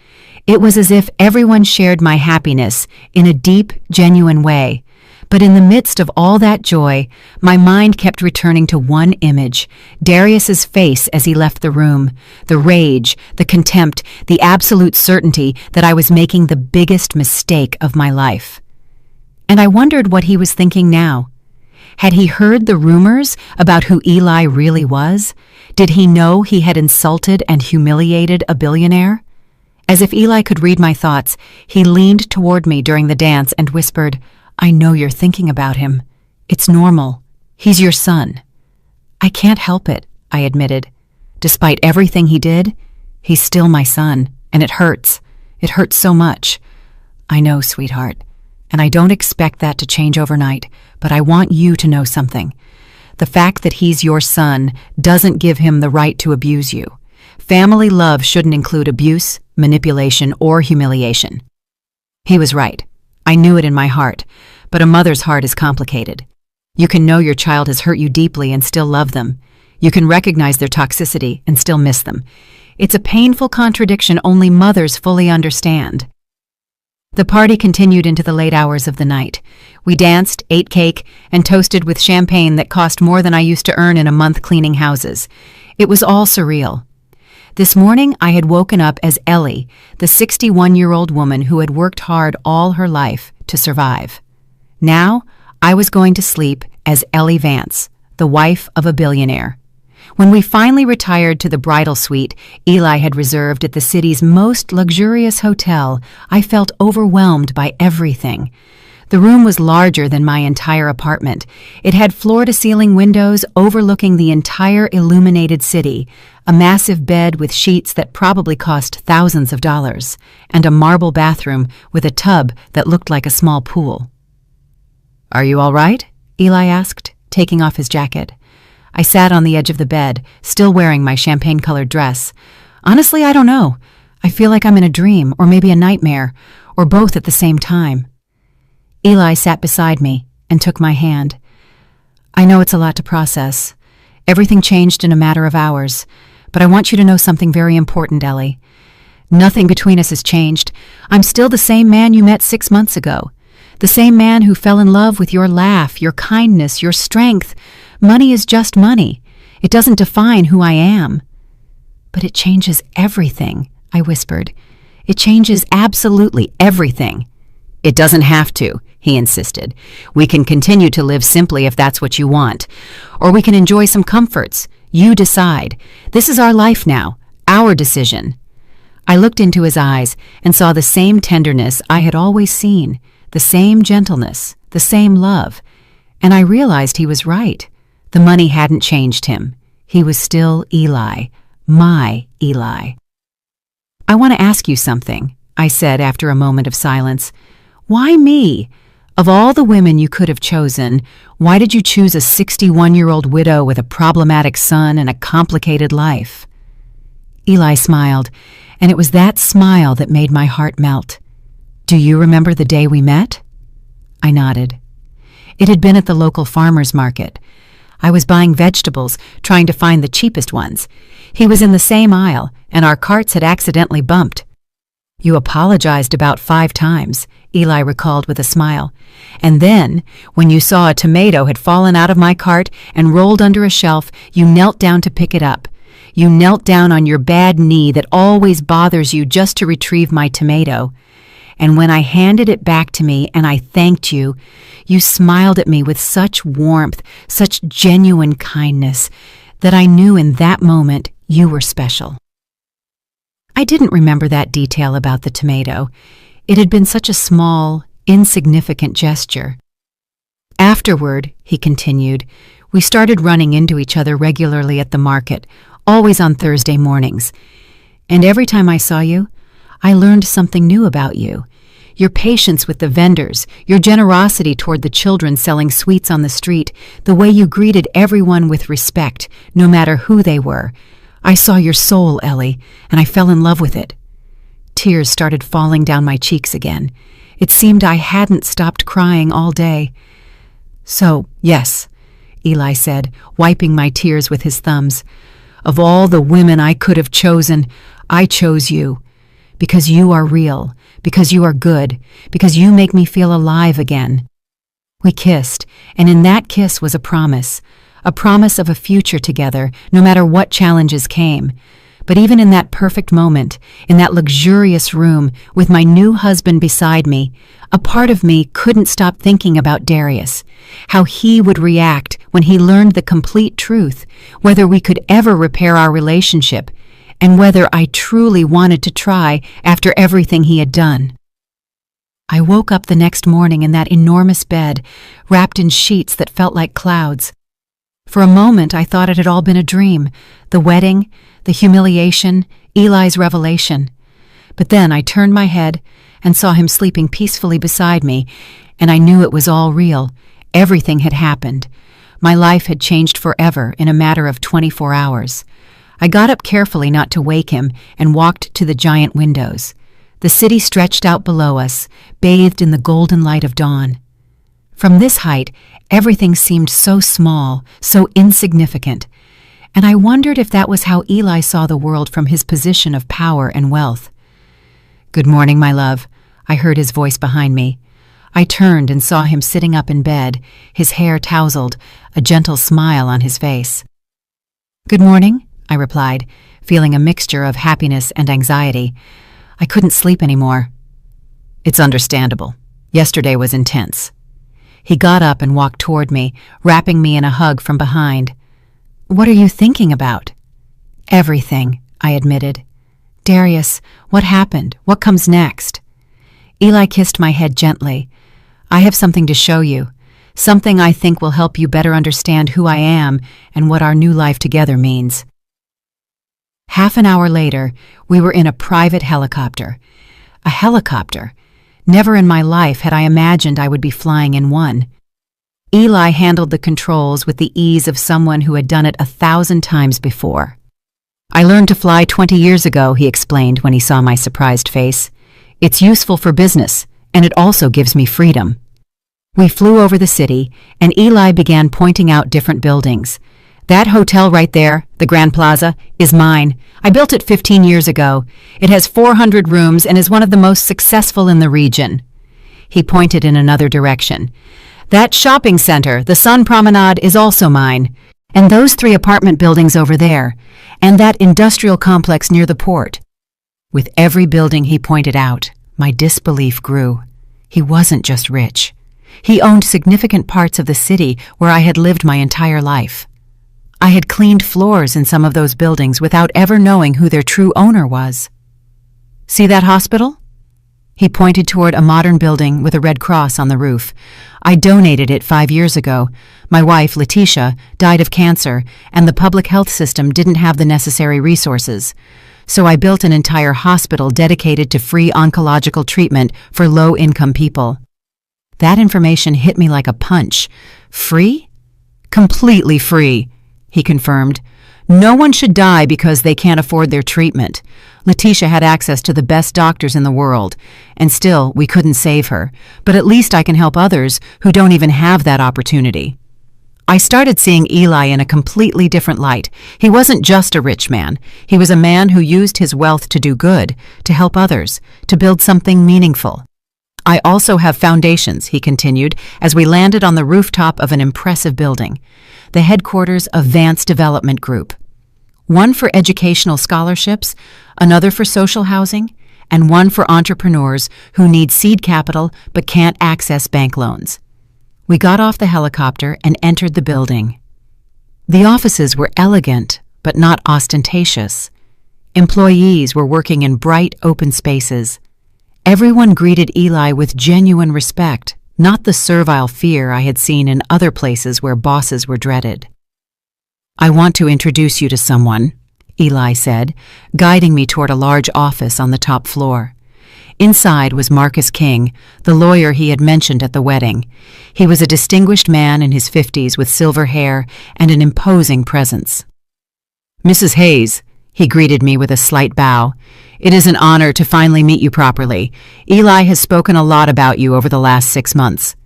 [SPEAKER 1] It was as if everyone shared my happiness in a deep, genuine way. But in the midst of all that joy, my mind kept returning to one image, Darius's face as he left the room, the rage, the contempt, the absolute certainty that I was making the biggest mistake of my life. And I wondered what he was thinking now. Had he heard the rumors about who Eli really was? Did he know he had insulted and humiliated a billionaire? As if Eli could read my thoughts, he leaned toward me during the dance and whispered, "I know you're thinking about him. It's normal. He's your son." "I can't help it," I admitted. "Despite everything he did, he's still my son, and it hurts. It hurts so much." "I know, sweetheart, and I don't expect that to change overnight, but I want you to know something. The fact that he's your son doesn't give him the right to abuse you. Family love shouldn't include abuse, manipulation, or humiliation." He was right. I knew it in my heart, but a mother's heart is complicated. You can know your child has hurt you deeply and still love them. You can recognize their toxicity and still miss them. It's a painful contradiction only mothers fully understand. The party continued into the late hours of the night. We danced, ate cake, and toasted with champagne that cost more than I used to earn in a month cleaning houses. It was all surreal. This morning, I had woken up as Ellie, the 61-year-old woman who had worked hard all her life to survive. Now, I was going to sleep as Ellie Vance, the wife of a billionaire. When we finally retired to the bridal suite Eli had reserved at the city's most luxurious hotel, I felt overwhelmed by everything. The room was larger than my entire apartment. It had floor-to-ceiling windows overlooking the entire illuminated city, a massive bed with sheets that probably cost thousands of dollars, and a marble bathroom with a tub that looked like a small pool. "Are you all right?" Eli asked, taking off his jacket. I sat on the edge of the bed, still wearing my champagne-colored dress. "Honestly, I don't know. I feel like I'm in a dream, or maybe a nightmare, or both at the same time." Eli sat beside me and took my hand. "I know it's a lot to process. Everything changed in a matter of hours, but I want you to know something very important, Ellie. Nothing between us has changed. I'm still the same man you met 6 months ago. The same man who fell in love with your laugh, your kindness, your strength. Money is just money. It doesn't define who I am." "But it changes everything," I whispered. "It changes absolutely everything." "It doesn't have to," he insisted. "We can continue to live simply if that's what you want. Or we can enjoy some comforts. You decide. This is our life now, our decision." I looked into his eyes and saw the same tenderness I had always seen, the same gentleness, the same love. And I realized he was right. The money hadn't changed him. He was still Eli, my Eli. "I want to ask you something," I said after a moment of silence. "Why me? Of all the women you could have chosen, why did you choose a 61-year-old widow with a problematic son and a complicated life?" Eli smiled, and it was that smile that made my heart melt. "Do you remember the day we met?" I nodded. It had been at the local farmer's market. I was buying vegetables, trying to find the cheapest ones. He was in the same aisle, and our carts had accidentally bumped. "You apologized about 5 times, Eli recalled with a smile. "And then, when you saw a tomato had fallen out of my cart and rolled under a shelf, you knelt down to pick it up. You knelt down on your bad knee that always bothers you just to retrieve my tomato. And when I handed it back to me and I thanked you, you smiled at me with such warmth, such genuine kindness, that I knew in that moment you were special." I didn't remember that detail about the tomato. It had been such a small, insignificant gesture. "Afterward," he continued, "we started running into each other regularly at the market, always on Thursday mornings. And every time I saw you, I learned something new about you. Your patience with the vendors, your generosity toward the children selling sweets on the street, the way you greeted everyone with respect, no matter who they were. I saw your soul, Ellie, and I fell in love with it. Tears started falling down my cheeks again. It seemed I hadn't stopped crying all day. So, yes, Eli said, wiping my tears with his thumbs. Of all the women I could have chosen, I chose you. Because you are real, because you are good, because you make me feel alive again. We kissed, and in that kiss was a promise of a future together, no matter what challenges came. But even in that perfect moment, in that luxurious room, with my new husband beside me, a part of me couldn't stop thinking about Darius, how he would react when he learned the complete truth, whether we could ever repair our relationship, and whether I truly wanted to try after everything he had done. I woke up the next morning in that enormous bed, wrapped in sheets that felt like clouds. For a moment I thought it had all been a dream, the wedding, the humiliation, Eli's revelation. But then I turned my head and saw him sleeping peacefully beside me, and I knew it was all real. Everything had happened. My life had changed forever in a matter of 24 hours. I got up carefully not to wake him and walked to the giant windows. The city stretched out below us, bathed in the golden light of dawn. From this height, everything seemed so small, so insignificant, and I wondered if that was how Eli saw the world from his position of power and wealth. "Good morning, my love," I heard his voice behind me. I turned and saw him sitting up in bed, his hair tousled, a gentle smile on his face. "Good morning," I replied, feeling a mixture of happiness and anxiety. I couldn't sleep anymore. "It's understandable. Yesterday was intense." He got up and walked toward me, wrapping me in a hug from behind. "What are you thinking about?" "Everything," I admitted. "Darius, what happened? What comes next?" Eli kissed my head gently. "I have something to show you, something I think will help you better understand who I am and what our new life together means." Half an hour later, we were in a private helicopter. A helicopter. Never in my life had I imagined I would be flying in one. Eli handled the controls with the ease of someone who had done it 1,000 times before. "I learned to fly 20 years ago," he explained when he saw my surprised face. "It's useful for business, and it also gives me freedom." We flew over the city, and Eli began pointing out different buildings. "That hotel right there, the Grand Plaza, is mine. I built it 15 years ago. It has 400 rooms and is one of the most successful in the region." He pointed in another direction. "That shopping center, the Sun Promenade, is also mine. And those 3 apartment buildings over there. And that industrial complex near the port." With every building he pointed out, my disbelief grew. He wasn't just rich. He owned significant parts of the city where I had lived my entire life. I had cleaned floors in some of those buildings without ever knowing who their true owner was. "See that hospital?" He pointed toward a modern building with a red cross on the roof. "I donated it 5 years ago. My wife, Letitia, died of cancer, and the public health system didn't have the necessary resources. So I built an entire hospital dedicated to free oncological treatment for low-income people." That information hit me like a punch. "Free?" "Completely free," he confirmed. "No one should die because they can't afford their treatment. Letitia had access to the best doctors in the world, and still we couldn't save her. But at least I can help others who don't even have that opportunity." I started seeing Eli in a completely different light. He wasn't just a rich man. He was a man who used his wealth to do good, to help others, to build something meaningful. "I also have foundations," he continued, as we landed on the rooftop of an impressive building, the headquarters of Vance Development Group. One for educational scholarships, another for social housing, and one for entrepreneurs who need seed capital but can't access bank loans. We got off the helicopter and entered the building. The offices were elegant, but not ostentatious. Employees were working in bright, open spaces. Everyone greeted Eli with genuine respect, not the servile fear I had seen in other places where bosses were dreaded. "I want to introduce you to someone," Eli said, guiding me toward a large office on the top floor. Inside was Marcus King, the lawyer he had mentioned at the wedding. He was a distinguished man in his 50s with silver hair and an imposing presence. "Mrs. Hayes," he greeted me with a slight bow, "it is an honor to finally meet you properly. Eli has spoken a lot about you over the last 6 months."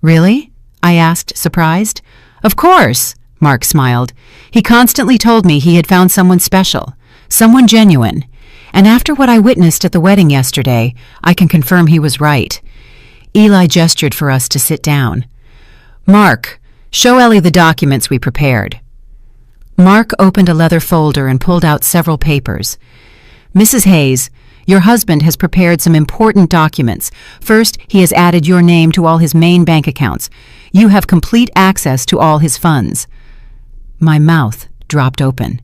[SPEAKER 1] "Really?" I asked, surprised. "Of course," Mark smiled. "He constantly told me he had found someone special, someone genuine. And after what I witnessed at the wedding yesterday, I can confirm he was right." Eli gestured for us to sit down. "Mark, show Ellie the documents we prepared." Mark opened a leather folder and pulled out several papers. "Mrs. Hayes, your husband has prepared some important documents. First, he has added your name to all his main bank accounts. You have complete access to all his funds." My mouth dropped open.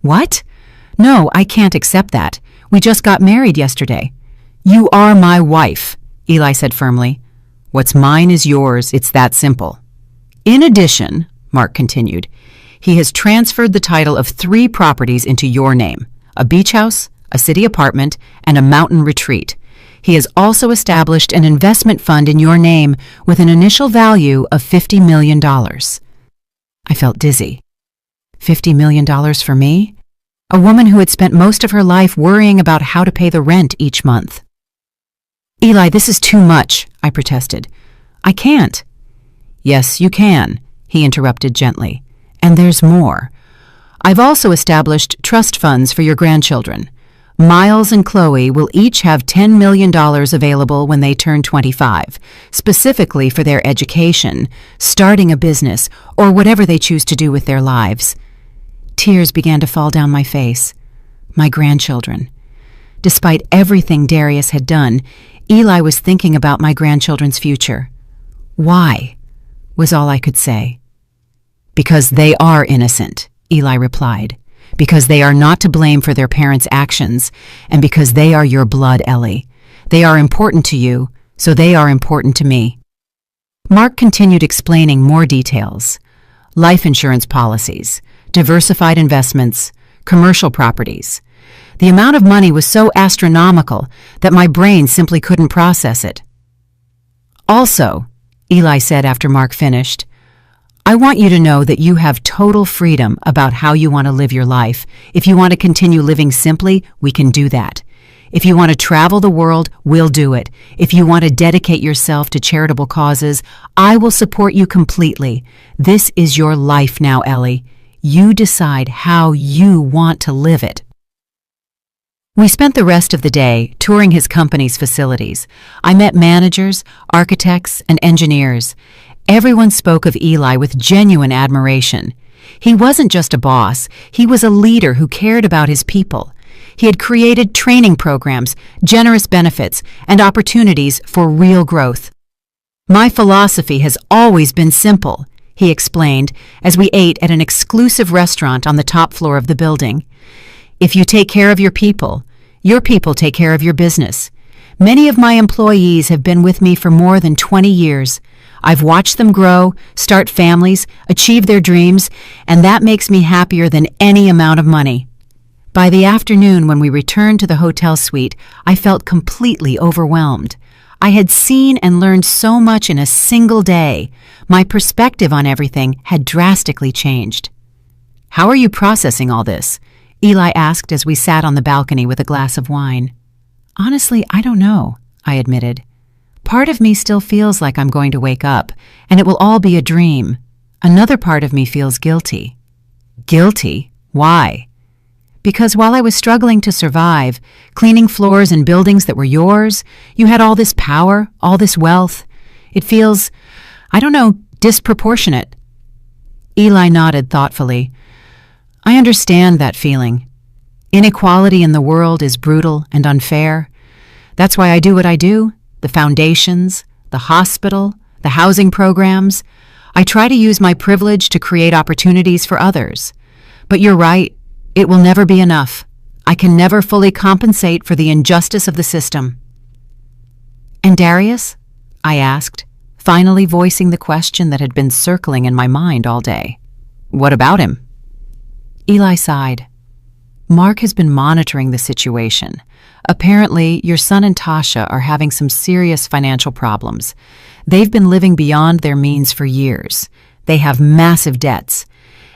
[SPEAKER 1] "What? No, I can't accept that. We just got married yesterday." "You are my wife," Eli said firmly. "What's mine is yours. It's that simple." "In addition," Mark continued, "he has transferred the title of 3 properties into your name: a beach house, a city apartment, and a mountain retreat. He has also established an investment fund in your name with an initial value of $50 million. I felt dizzy. $50 million for me? A woman who had spent most of her life worrying about how to pay the rent each month. "Eli, this is too much," I protested. "I can't." "Yes, you can," he interrupted gently. "And there's more. I've also established trust funds for your grandchildren. Miles and Chloe will each have $10 million available when they turn 25, specifically for their education, starting a business, or whatever they choose to do with their lives." Tears began to fall down my face. My grandchildren. Despite everything Darius had done, Eli was thinking about my grandchildren's future. "Why?" was all I could say. "Because they are innocent," Eli replied. "Because they are not to blame for their parents' actions, and because they are your blood, Ellie. They are important to you, so they are important to me." Mark continued explaining more details. Life insurance policies, diversified investments, commercial properties. The amount of money was so astronomical that my brain simply couldn't process it. "Also," Eli said after Mark finished, "I want you to know that you have total freedom about how you want to live your life. If you want to continue living simply, we can do that. If you want to travel the world, we'll do it. If you want to dedicate yourself to charitable causes, I will support you completely. This is your life now, Ellie. You decide how you want to live it." We spent the rest of the day touring his company's facilities. I met managers, architects, and engineers. Everyone spoke of Eli with genuine admiration. He wasn't just a boss, he was a leader who cared about his people. He had created training programs, generous benefits, and opportunities for real growth. "My philosophy has always been simple," he explained as we ate at an exclusive restaurant on the top floor of the building. "If you take care of your people take care of your business. Many of my employees have been with me for more than 20 years. I've watched them grow, start families, achieve their dreams, and that makes me happier than any amount of money." By the afternoon when we returned to the hotel suite, I felt completely overwhelmed. I had seen and learned so much in a single day. My perspective on everything had drastically changed. "How are you processing all this?" Eli asked as we sat on the balcony with a glass of wine. "Honestly, I don't know," I admitted. "Part of me still feels like I'm going to wake up, and it will all be a dream. Another part of me feels guilty." "Guilty? Why?" "Because while I was struggling to survive, cleaning floors in buildings that were yours, you had all this power, all this wealth. It feels, I don't know, disproportionate." Eli nodded thoughtfully. "I understand that feeling. Inequality in the world is brutal and unfair. That's why I do what I do, the foundations, the hospital, the housing programs. I try to use my privilege to create opportunities for others. But you're right, it will never be enough. I can never fully compensate for the injustice of the system." "And Darius?" I asked, finally voicing the question that had been circling in my mind all day. "What about him?" Eli sighed. "Mark has been monitoring the situation. Apparently, your son and Tasha are having some serious financial problems. They've been living beyond their means for years. They have massive debts.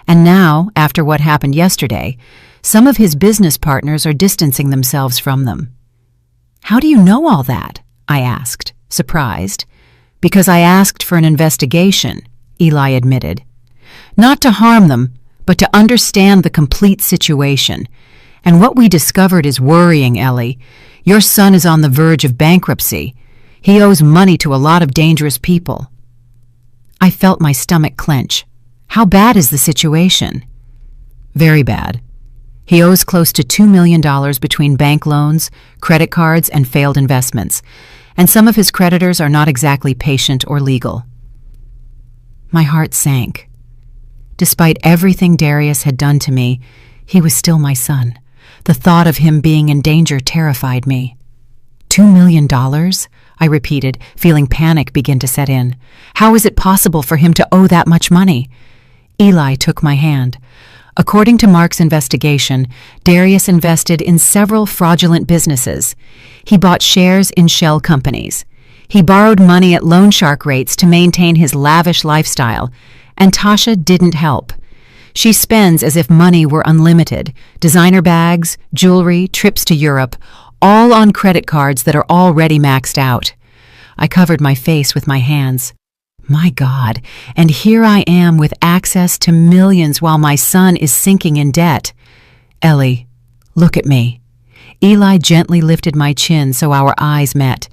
[SPEAKER 1] And now, after what happened yesterday, some of his business partners are distancing themselves from them. How do you know all that? I asked, surprised. Because I asked for an investigation, Eli admitted. Not to harm them, but to understand the complete situation. And what we discovered is worrying, Ellie. Your son is on the verge of bankruptcy. He owes money to a lot of dangerous people. I felt my stomach clench. How bad is the situation? Very bad. He owes close to $2 million between bank loans, credit cards, and failed investments, and some of his creditors are not exactly patient or legal. My heart sank. Despite everything Darius had done to me, he was still my son. The thought of him being in danger terrified me. $2 million? I repeated, feeling panic begin to set in. How is it possible for him to owe that much money? Eli took my hand. According to Mark's investigation, Darius invested in several fraudulent businesses. He bought shares in shell companies. He borrowed money at loan shark rates to maintain his lavish lifestyle, and Tasha didn't help. She spends as if money were unlimited, designer bags, jewelry, trips to Europe, all on credit cards that are already maxed out. I covered my face with my hands. My God, and here I am with access to millions while my son is sinking in debt. Ellie, look at me. Eli gently lifted my chin so our eyes met.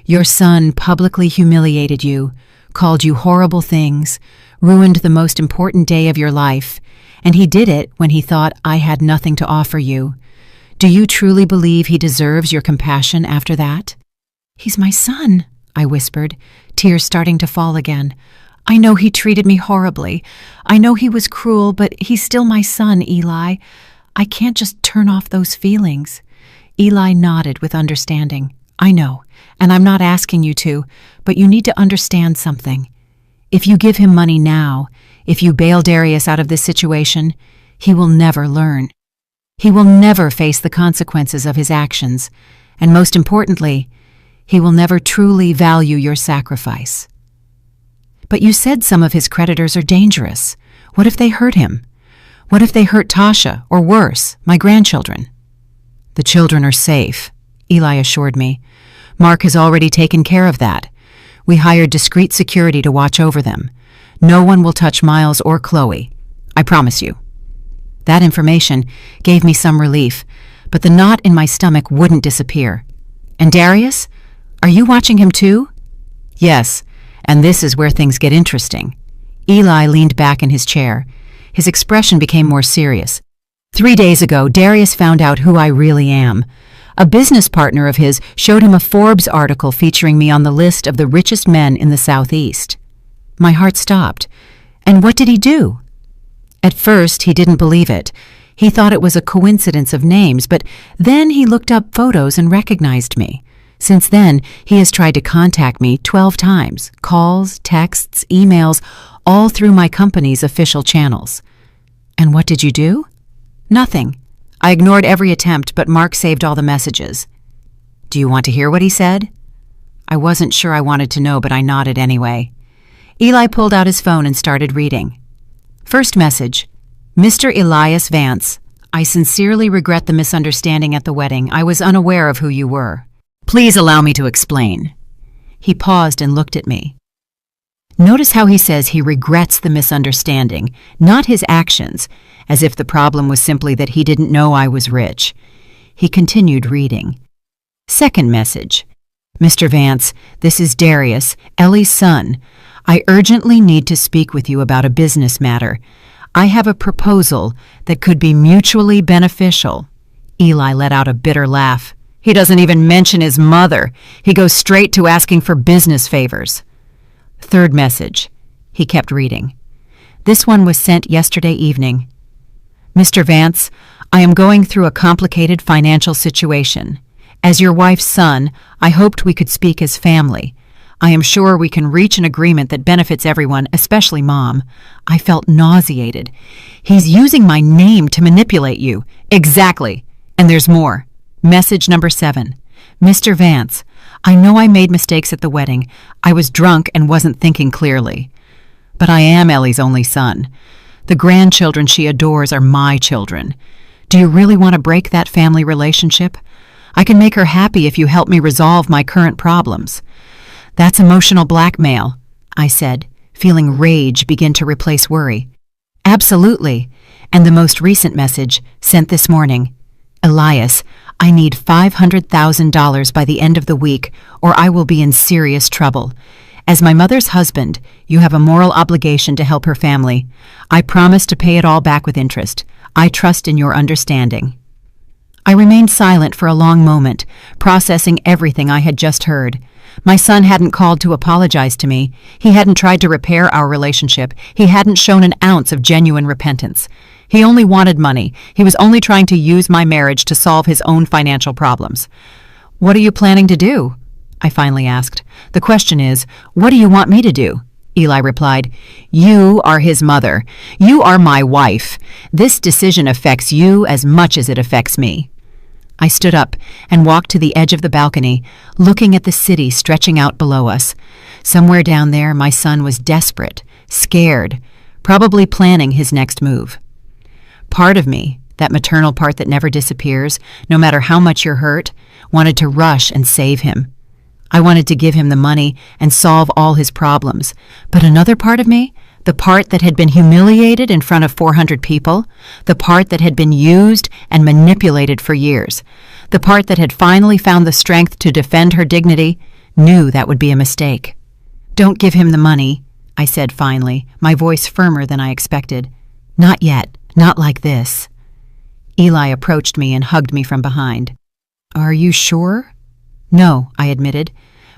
[SPEAKER 1] Your son publicly humiliated you, called you horrible things, ruined the most important day of your life, and he did it when he thought I had nothing to offer you. Do you truly believe he deserves your compassion after that? He's my son, I whispered, tears starting to fall again. I know he treated me horribly. I know he was cruel, but he's still my son, Eli. I can't just turn off those feelings. Eli nodded with understanding. I know, and I'm not asking you to, but you need to understand something. If you give him money now, if you bail Darius out of this situation, he will never learn. He will never face the consequences of his actions, and most importantly, he will never truly value your sacrifice. But you said some of his creditors are dangerous. What if they hurt him? What if they hurt Tasha, or worse, my grandchildren? The children are safe, Eli assured me. Mark has already taken care of that. We hired discreet security to watch over them. No one will touch Miles or Chloe. I promise you. That information gave me some relief, but the knot in my stomach wouldn't disappear. And Darius? Are you watching him too? Yes, and this is where things get interesting. Eli leaned back in his chair. His expression became more serious. 3 days ago, Darius found out who I really am. A business partner of his showed him a Forbes article featuring me on the list of the richest men in the Southeast. My heart stopped. And what did he do? At first, he didn't believe it. He thought it was a coincidence of names, but then he looked up photos and recognized me. Since then, he has tried to contact me 12 times, calls, texts, emails, all through my company's official channels. And what did you do? Nothing. I ignored every attempt, but Mark saved all the messages. Do you want to hear what he said? I wasn't sure I wanted to know, but I nodded anyway. Eli pulled out his phone and started reading. First message. Mr. Elias Vance, I sincerely regret the misunderstanding at the wedding. I was unaware of who you were. Please allow me to explain. He paused and looked at me. Notice how he says he regrets the misunderstanding, not his actions, as if the problem was simply that he didn't know I was rich. He continued reading. Second message. Mr. Vance, this is Darius, Ellie's son. I urgently need to speak with you about a business matter. I have a proposal that could be mutually beneficial. Eli let out a bitter laugh. He doesn't even mention his mother. He goes straight to asking for business favors. Third message. He kept reading. This one was sent yesterday evening. Mr. Vance, I am going through a complicated financial situation. As your wife's son, I hoped we could speak as family. I am sure we can reach an agreement that benefits everyone, especially Mom. I felt nauseated. He's using my name to manipulate you. Exactly. And there's more. Message number 7. Mr. Vance, I know I made mistakes at the wedding. I was drunk and wasn't thinking clearly. But I am Ellie's only son. The grandchildren she adores are my children. Do you really want to break that family relationship? I can make her happy if you help me resolve my current problems. That's emotional blackmail, I said, feeling rage begin to replace worry. Absolutely. And the most recent message, sent this morning. Elias, I need $500,000 by the end of the week, or I will be in serious trouble. As my mother's husband, you have a moral obligation to help her family. I promise to pay it all back with interest. I trust in your understanding. I remained silent for a long moment, processing everything I had just heard. My son hadn't called to apologize to me. He hadn't tried to repair our relationship. He hadn't shown an ounce of genuine repentance. He only wanted money. He was only trying to use my marriage to solve his own financial problems. What are you planning to do? I finally asked. The question is, what do you want me to do? Eli replied, You are his mother. You are my wife. This decision affects you as much as it affects me. I stood up and walked to the edge of the balcony, looking at the city stretching out below us. Somewhere down there, my son was desperate, scared, probably planning his next move. Part of me, that maternal part that never disappears, no matter how much you're hurt, wanted to rush and save him. I wanted to give him the money and solve all his problems. But another part of me, the part that had been humiliated in front of 400 people, the part that had been used and manipulated for years, the part that had finally found the strength to defend her dignity, knew that would be a mistake. Don't give him the money, I said finally, my voice firmer than I expected. Not yet, not like this. Eli approached me and hugged me from behind. Are you sure? No, I admitted,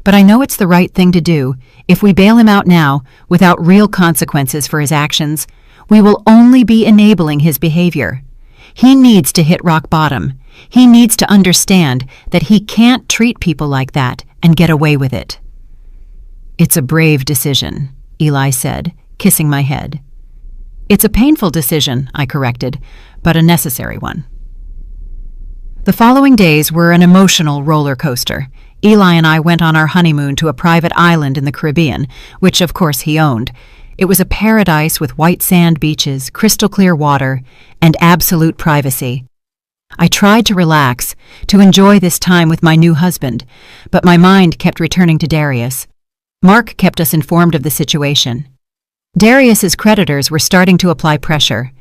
[SPEAKER 1] but I know it's the right thing to do. If we bail him out now, without real consequences for his actions, we will only be enabling his behavior. He needs to hit rock bottom. He needs to understand that he can't treat people like that and get away with it. It's a brave decision, Eli said, kissing my head. It's a painful decision, I corrected, but a necessary one. The following days were an emotional roller coaster. Eli and I went on our honeymoon to a private island in the Caribbean, which of course he owned. It was a paradise with white sand beaches, crystal clear water, and absolute privacy. I tried to relax, to enjoy this time with my new husband, but my mind kept returning to Darius. Mark kept us informed of the situation. Darius's creditors were starting to apply pressure.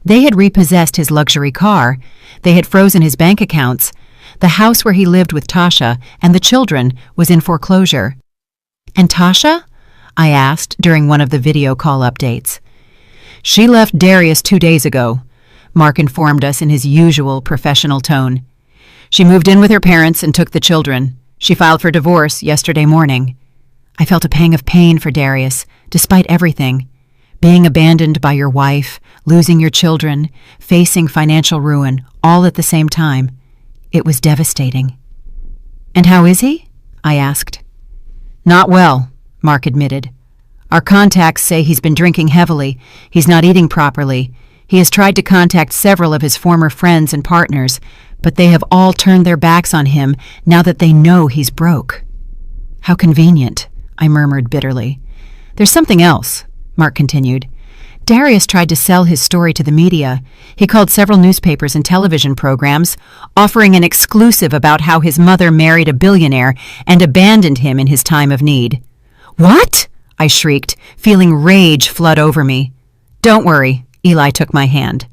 [SPEAKER 1] They had repossessed his luxury car. They had frozen his bank accounts. The house where he lived with Tasha and the children was in foreclosure. And Tasha? I asked during one of the video call updates. She left Darius 2 days ago, Mark informed us in his usual professional tone. She moved in with her parents and took the children. She filed for divorce yesterday morning. I felt a pang of pain for Darius, despite everything. Being abandoned by your wife, losing your children, facing financial ruin, all at the same time. It was devastating. And how is he? I asked. Not well, Mark admitted. Our contacts say he's been drinking heavily. He's not eating properly. He has tried to contact several of his former friends and partners, but they have all turned their backs on him now that they know he's broke. How convenient, I murmured bitterly. There's something else, Mark continued. Darius tried to sell his story to the media. He called several newspapers and television programs, offering an exclusive about how his mother married a billionaire and abandoned him in his time of need. What? I shrieked, feeling rage flood over me. Don't worry, Eli took my hand.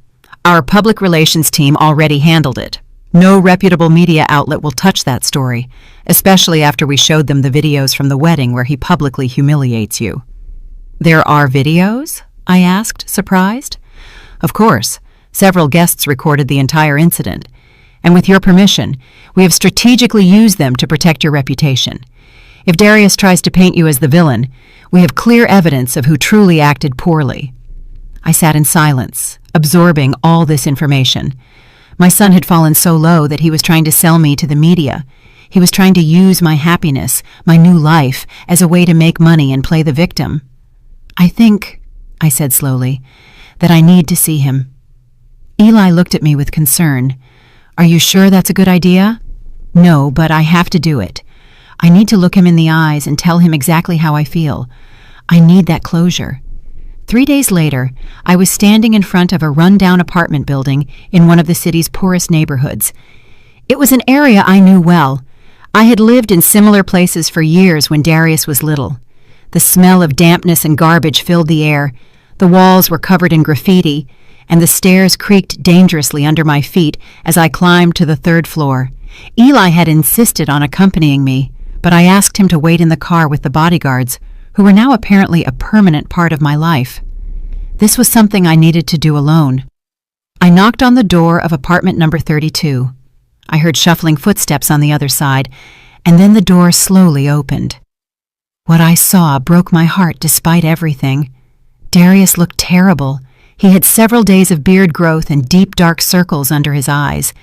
[SPEAKER 1] Our public relations team already handled it. No reputable media outlet will touch that story, especially after we showed them the videos from the wedding where he publicly humiliates you. There are videos? I asked, surprised. Of course. Several guests recorded the entire incident. And with your permission, we have strategically used them to protect your reputation. If Darius tries to paint you as the villain, we have clear evidence of who truly acted poorly. I sat in silence, absorbing all this information. My son had fallen so low that he was trying to sell me to the media. He was trying to use my happiness, my new life, as a way to make money and play the victim. I think, I said slowly, that I need to see him. Eli looked at me with concern. Are you sure that's a good idea? No, but I have to do it. I need to look him in the eyes and tell him exactly how I feel. I need that closure. 3 days later, I was standing in front of a run-down apartment building in one of the city's poorest neighborhoods. It was an area I knew well. I had lived in similar places for years when Darius was little. The smell of dampness and garbage filled the air. The walls were covered in graffiti, and the stairs creaked dangerously under my feet as I climbed to the 3rd floor. Eli had insisted on accompanying me, but I asked him to wait in the car with the bodyguards, who were now apparently a permanent part of my life. This was something I needed to do alone. I knocked on the door of apartment number 32. I heard shuffling footsteps on the other side, and then the door slowly opened. What I saw broke my heart despite everything. Darius looked terrible. He had several days of beard growth and deep dark circles under his eyes.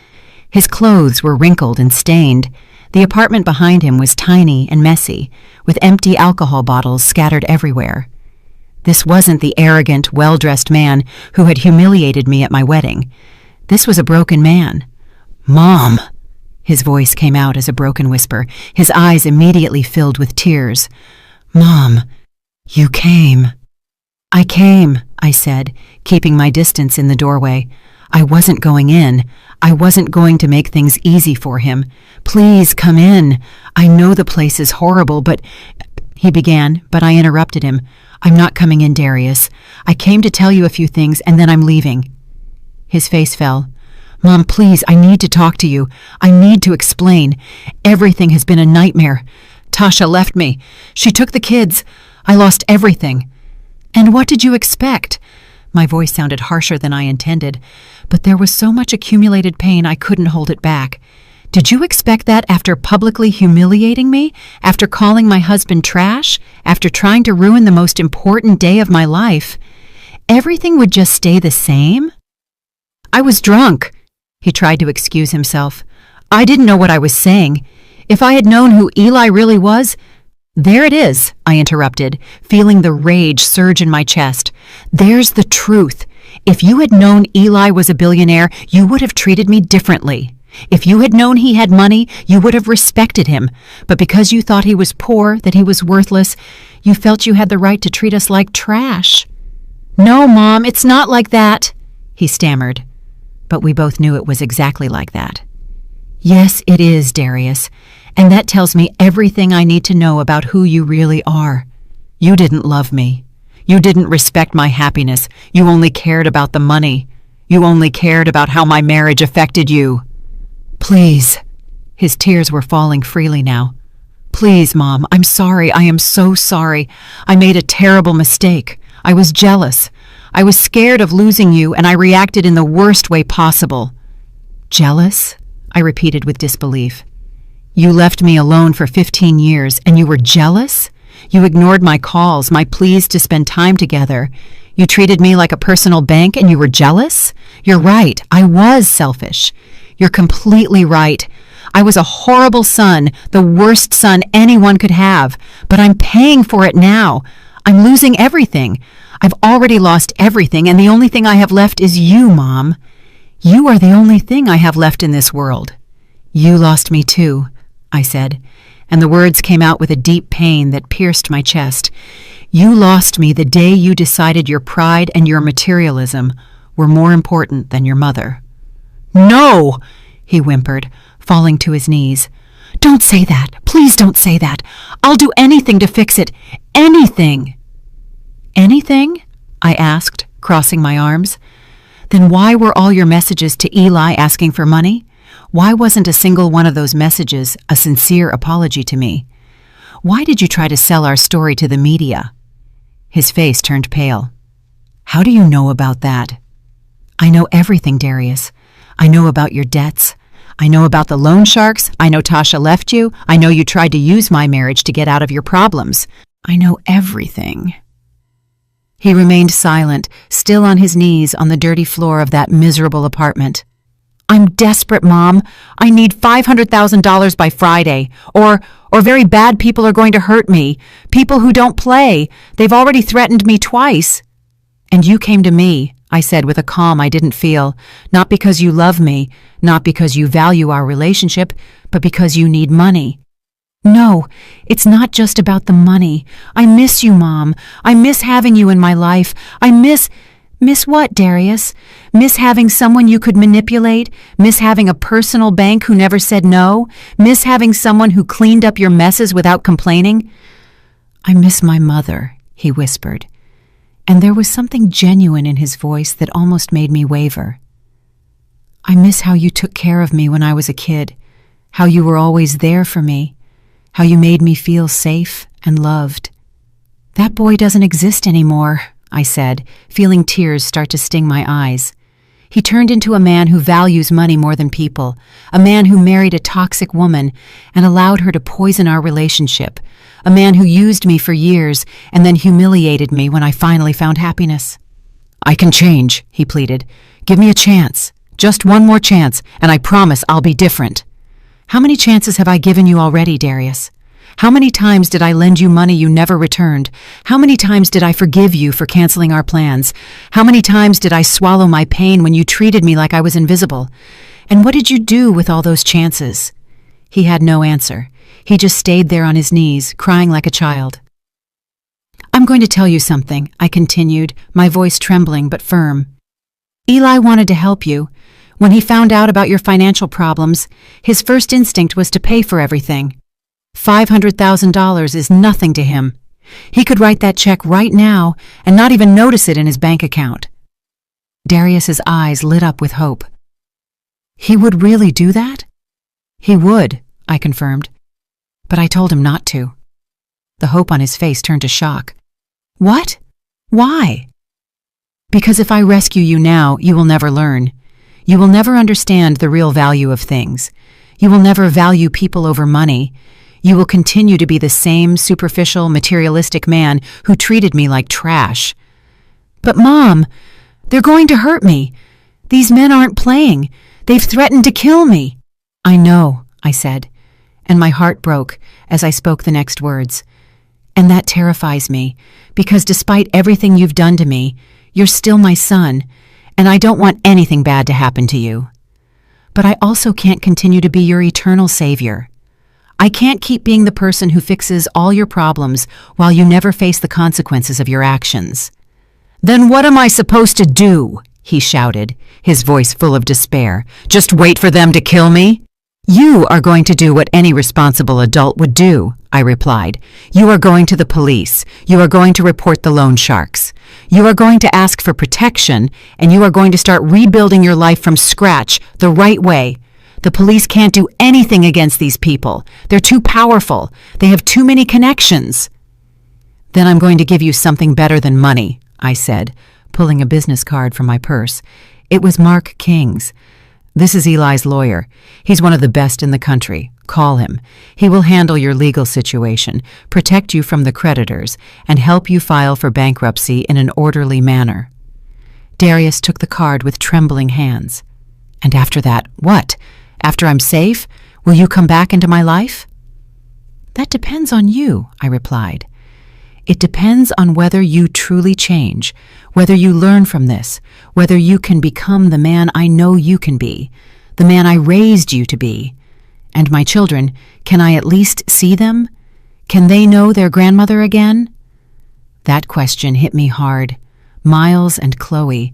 [SPEAKER 1] His clothes were wrinkled and stained. The apartment behind him was tiny and messy, with empty alcohol bottles scattered everywhere. This wasn't the arrogant, well-dressed man who had humiliated me at my wedding. This was a broken man. "Mom!" His voice came out as a broken whisper, his eyes immediately filled with tears. "Mom, you came." "I came," I said, keeping my distance in the doorway. I wasn't going in. I wasn't going to make things easy for him. "Please come in. I know the place is horrible, but—" he began, but I interrupted him. "I'm not coming in, Darius. I came to tell you a few things, and then I'm leaving." His face fell. "Mom, please, I need to talk to you. I need to explain. Everything has been a nightmare. Tasha left me. She took the kids. I lost everything." "And what did you expect?" My voice sounded harsher than I intended, but there was so much accumulated pain I couldn't hold it back. "Did you expect that after publicly humiliating me? After calling my husband trash? After trying to ruin the most important day of my life? Everything would just stay the same?" "I was drunk." He tried to excuse himself. "I didn't know what I was saying. If I had known who Eli really was—" "There it is," I interrupted, feeling the rage surge in my chest. "There's the truth. If you had known Eli was a billionaire, you would have treated me differently. If you had known he had money, you would have respected him. But because you thought he was poor, that he was worthless, you felt you had the right to treat us like trash." "No, Mom, it's not like that," he stammered. But we both knew it was exactly like that. "Yes, it is, Darius. And that tells me everything I need to know about who you really are. You didn't love me. You didn't respect my happiness. You only cared about the money. You only cared about how my marriage affected you." "Please." His tears were falling freely now. "Please, Mom, I'm sorry. I am so sorry. I made a terrible mistake. I was jealous. I was scared of losing you, and I reacted in the worst way possible." "Jealous?" I repeated with disbelief. "You left me alone for 15 years, and you were jealous? You ignored my calls, my pleas to spend time together. You treated me like a personal bank, and you were jealous? You're right, I was selfish. You're completely right. I was a horrible son, the worst son anyone could have, but I'm paying for it now. I'm losing everything. I've already lost everything, and the only thing I have left is you, Mom. You are the only thing I have left in this world." "You lost me too," I said, and the words came out with a deep pain that pierced my chest. "You lost me the day you decided your pride and your materialism were more important than your mother." "No!" he whimpered, falling to his knees. "Don't say that. Please don't say that. I'll do anything to fix it. Anything." "Anything?" I asked, crossing my arms. "Then why were all your messages to Eli asking for money? Why wasn't a single one of those messages a sincere apology to me? Why did you try to sell our story to the media?" His face turned pale. "How do you know about that?" "I know everything, Darius. I know about your debts. I know about the loan sharks. I know Tasha left you. I know you tried to use my marriage to get out of your problems. I know everything." He remained silent, still on his knees on the dirty floor of that miserable apartment. "I'm desperate, Mom. I need $500,000 by Friday. Or very bad people are going to hurt me. People who don't play. They've already threatened me twice." "And you came to me," I said with a calm I didn't feel, not because you love me, not because you value our relationship, but because you need money. No, it's not just about the money. I miss you, Mom. I miss having you in my life. I miss what, Darius? Miss having someone you could manipulate? Miss having a personal bank who never said no? Miss having someone who cleaned up your messes without complaining? I miss my mother, he whispered, and there was something genuine in his voice that almost made me waver. I miss how you took care of me when I was a kid, how you were always there for me, how you made me feel safe and loved. That boy doesn't exist anymore, I said, feeling tears start to sting my eyes. He turned into a man who values money more than people, a man who married a toxic woman and allowed her to poison our relationship, a man who used me for years and then humiliated me when I finally found happiness. I can change, he pleaded. Give me a chance, just one more chance, and I promise I'll be different. How many chances have I given you already, Darius? How many times did I lend you money you never returned? How many times did I forgive you for canceling our plans? How many times did I swallow my pain when you treated me like I was invisible? And what did you do with all those chances? He had no answer. He just stayed there on his knees, crying like a child. I'm going to tell you something, I continued, my voice trembling but firm. Eli wanted to help you. When he found out about your financial problems, his first instinct was to pay for everything. $500,000 is nothing to him. He could write that check right now and not even notice it in his bank account. Darius's eyes lit up with hope. He would really do that? He would, I confirmed. But I told him not to. The hope on his face turned to shock. What? Why? Because if I rescue you now, you will never learn. You will never understand the real value of things. You will never value people over money. You will continue to be the same superficial, materialistic man who treated me like trash. But Mom, they're going to hurt me. These men aren't playing. They've threatened to kill me. I know, I said, and my heart broke as I spoke the next words. And that terrifies me, because despite everything you've done to me, you're still my son, and I don't want anything bad to happen to you. But I also can't continue to be your eternal savior. I can't keep being the person who fixes all your problems while you never face the consequences of your actions. Then what am I supposed to do? He shouted, his voice full of despair. Just wait for them to kill me? You are going to do what any responsible adult would do, I replied. You are going to the police. You are going to report the loan sharks. You are going to ask for protection, and you are going to start rebuilding your life from scratch the right way. The police can't do anything against these people. They're too powerful. They have too many connections. Then I'm going to give you something better than money, I said, pulling a business card from my purse. It was Mark King's. This is Eli's lawyer. He's one of the best in the country. Call him. He will handle your legal situation, protect you from the creditors, and help you file for bankruptcy in an orderly manner. Darius took the card with trembling hands. And after that, what? After I'm safe, will you come back into my life? That depends on you, I replied. It depends on whether you truly change, whether you learn from this, whether you can become the man I know you can be, the man I raised you to be. And my children, can I at least see them? Can they know their grandmother again? That question hit me hard. Miles and Chloe.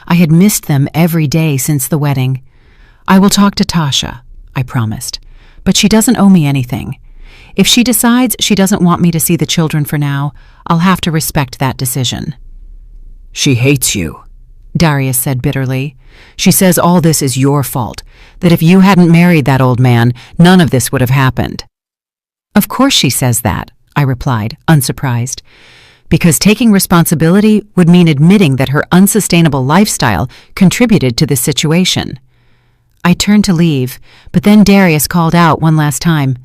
[SPEAKER 1] I had missed them every day since the wedding. I will talk to Tasha, I promised, but she doesn't owe me anything. If she decides she doesn't want me to see the children for now, I'll have to respect that decision. She hates you, Darius said bitterly. She says all this is your fault, that if you hadn't married that old man, none of this would have happened. Of course she says that, I replied, unsurprised, because taking responsibility would mean admitting that her unsustainable lifestyle contributed to this situation. I turned to leave, but then Darius called out one last time.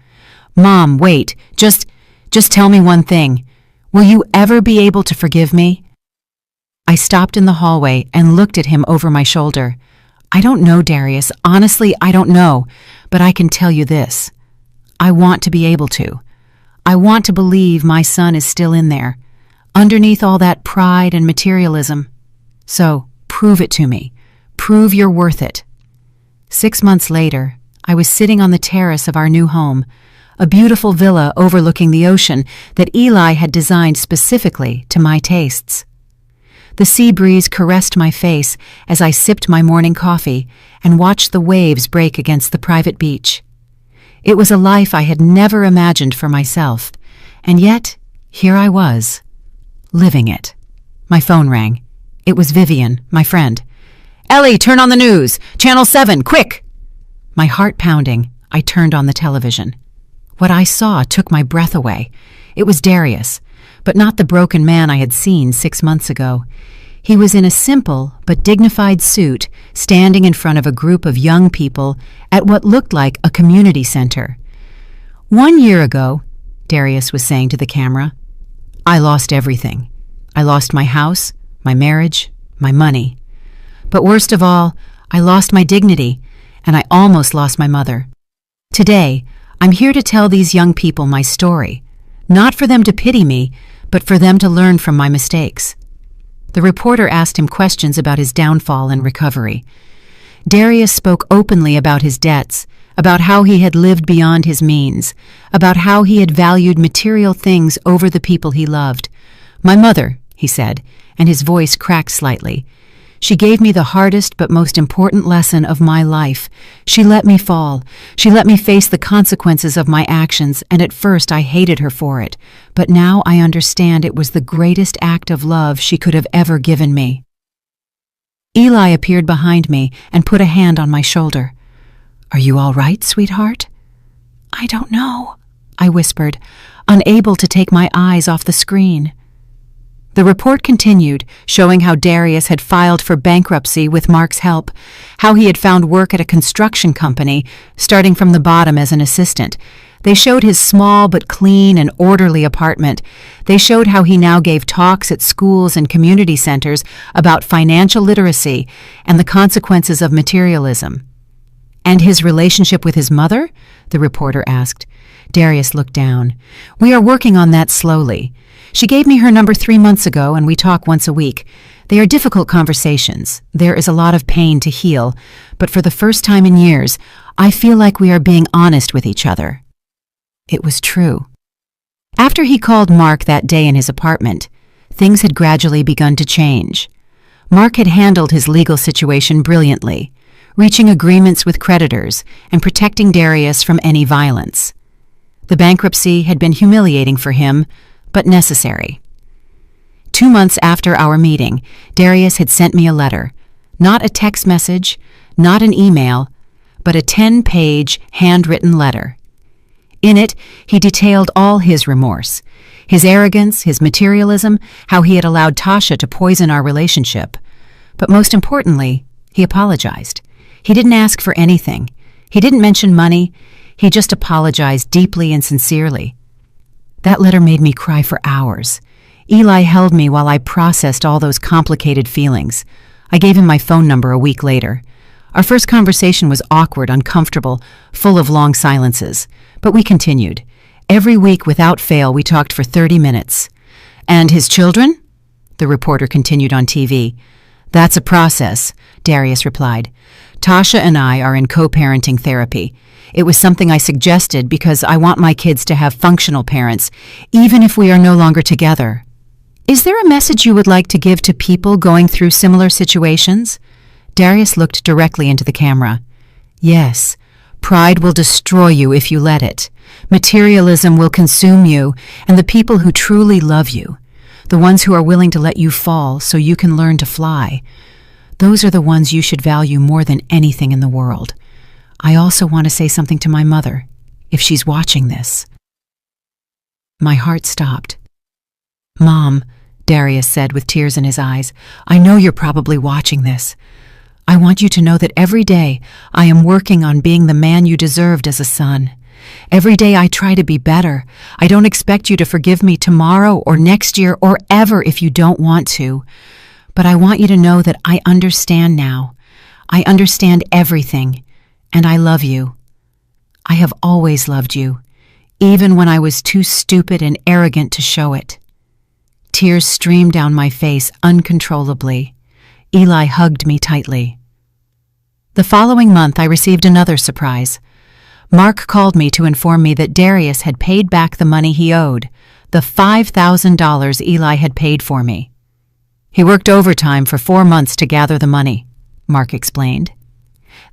[SPEAKER 1] Mom, wait, just tell me one thing. Will you ever be able to forgive me? I stopped in the hallway and looked at him over my shoulder. I don't know, Darius. Honestly, I don't know. But I can tell you this. I want to be able to. I want to believe my son is still in there, underneath all that pride and materialism. So, prove it to me. Prove you're worth it." 6 months later, I was sitting on the terrace of our new home, a beautiful villa overlooking the ocean that Eli had designed specifically to my tastes. The sea breeze caressed my face as I sipped my morning coffee and watched the waves break against the private beach. It was a life I had never imagined for myself, and yet here I was, living it. My phone rang. It was Vivian, my friend. "Ellie, turn on the news! Channel 7, quick!" My heart pounding, I turned on the television. What I saw took my breath away. It was Darius, but not the broken man I had seen 6 months ago. He was in a simple but dignified suit, standing in front of a group of young people at what looked like a community center. "1 year ago," Darius was saying to the camera, "I lost everything. I lost my house, my marriage, my money. But worst of all, I lost my dignity, and I almost lost my mother. Today, I'm here to tell these young people my story, not for them to pity me, but for them to learn from my mistakes." The reporter asked him questions about his downfall and recovery. Darius spoke openly about his debts, about how he had lived beyond his means, about how he had valued material things over the people he loved. "My mother," he said, and his voice cracked slightly. "She gave me the hardest but most important lesson of my life. She let me fall. She let me face the consequences of my actions, and at first I hated her for it. But now I understand it was the greatest act of love she could have ever given me." Eli appeared behind me and put a hand on my shoulder. "Are you all right, sweetheart?" "I don't know," I whispered, unable to take my eyes off the screen. The report continued, showing how Darius had filed for bankruptcy with Mark's help, how he had found work at a construction company, starting from the bottom as an assistant. They showed his small but clean and orderly apartment. They showed how he now gave talks at schools and community centers about financial literacy and the consequences of materialism. "And his relationship with his mother?" the reporter asked. Darius looked down. "We are working on that slowly. She gave me her number 3 months ago, and we talk once a week. They are difficult conversations. There is a lot of pain to heal, but for the first time in years, I feel like we are being honest with each other." It was true. After he called Mark that day in his apartment, things had gradually begun to change. Mark had handled his legal situation brilliantly, reaching agreements with creditors and protecting Darius from any violence. The bankruptcy had been humiliating for him, but necessary. 2 months after our meeting, Darius had sent me a letter, not a text message, not an email, but a 10-page handwritten letter. In it, he detailed all his remorse, his arrogance, his materialism, how he had allowed Tasha to poison our relationship. But most importantly, he apologized. He didn't ask for anything. He didn't mention money. He just apologized deeply and sincerely. That letter made me cry for hours. Eli held me while I processed all those complicated feelings. I gave him my phone number a week later. Our first conversation was awkward, uncomfortable, full of long silences. But we continued. Every week without fail, we talked for 30 minutes. "And his children?" the reporter continued on TV. "That's a process," Darius replied. "Tasha and I are in co-parenting therapy. It was something I suggested because I want my kids to have functional parents, even if we are no longer together." "Is there a message you would like to give to people going through similar situations?" Darius looked directly into the camera. "Yes. Pride will destroy you if you let it. Materialism will consume you, and the people who truly love you, the ones who are willing to let you fall so you can learn to fly, those are the ones you should value more than anything in the world. I also want to say something to my mother, if she's watching this." My heart stopped. "Mom," Darius said with tears in his eyes, "I know you're probably watching this. I want you to know that every day I am working on being the man you deserved as a son. Every day I try to be better. I don't expect you to forgive me tomorrow or next year or ever if you don't want to. But I want you to know that I understand now. I understand everything, and I love you. I have always loved you, even when I was too stupid and arrogant to show it." Tears streamed down my face uncontrollably. Eli hugged me tightly. The following month, I received another surprise. Mark called me to inform me that Darius had paid back the money he owed, the $5,000 Eli had paid for me. He worked overtime for 4 months to gather the money, Mark explained.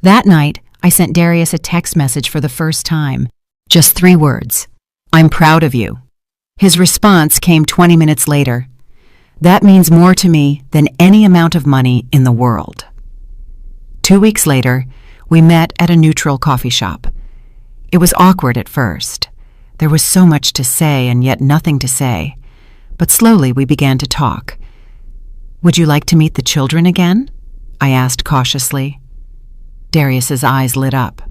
[SPEAKER 1] That night, I sent Darius a text message for the first time. Just 3 words. I'm proud of you. His response came 20 minutes later. That means more to me than any amount of money in the world. 2 weeks later, we met at a neutral coffee shop. It was awkward at first. There was so much to say and yet nothing to say. But slowly we began to talk. Would you like to meet the children again? I asked cautiously. Darius's eyes lit up.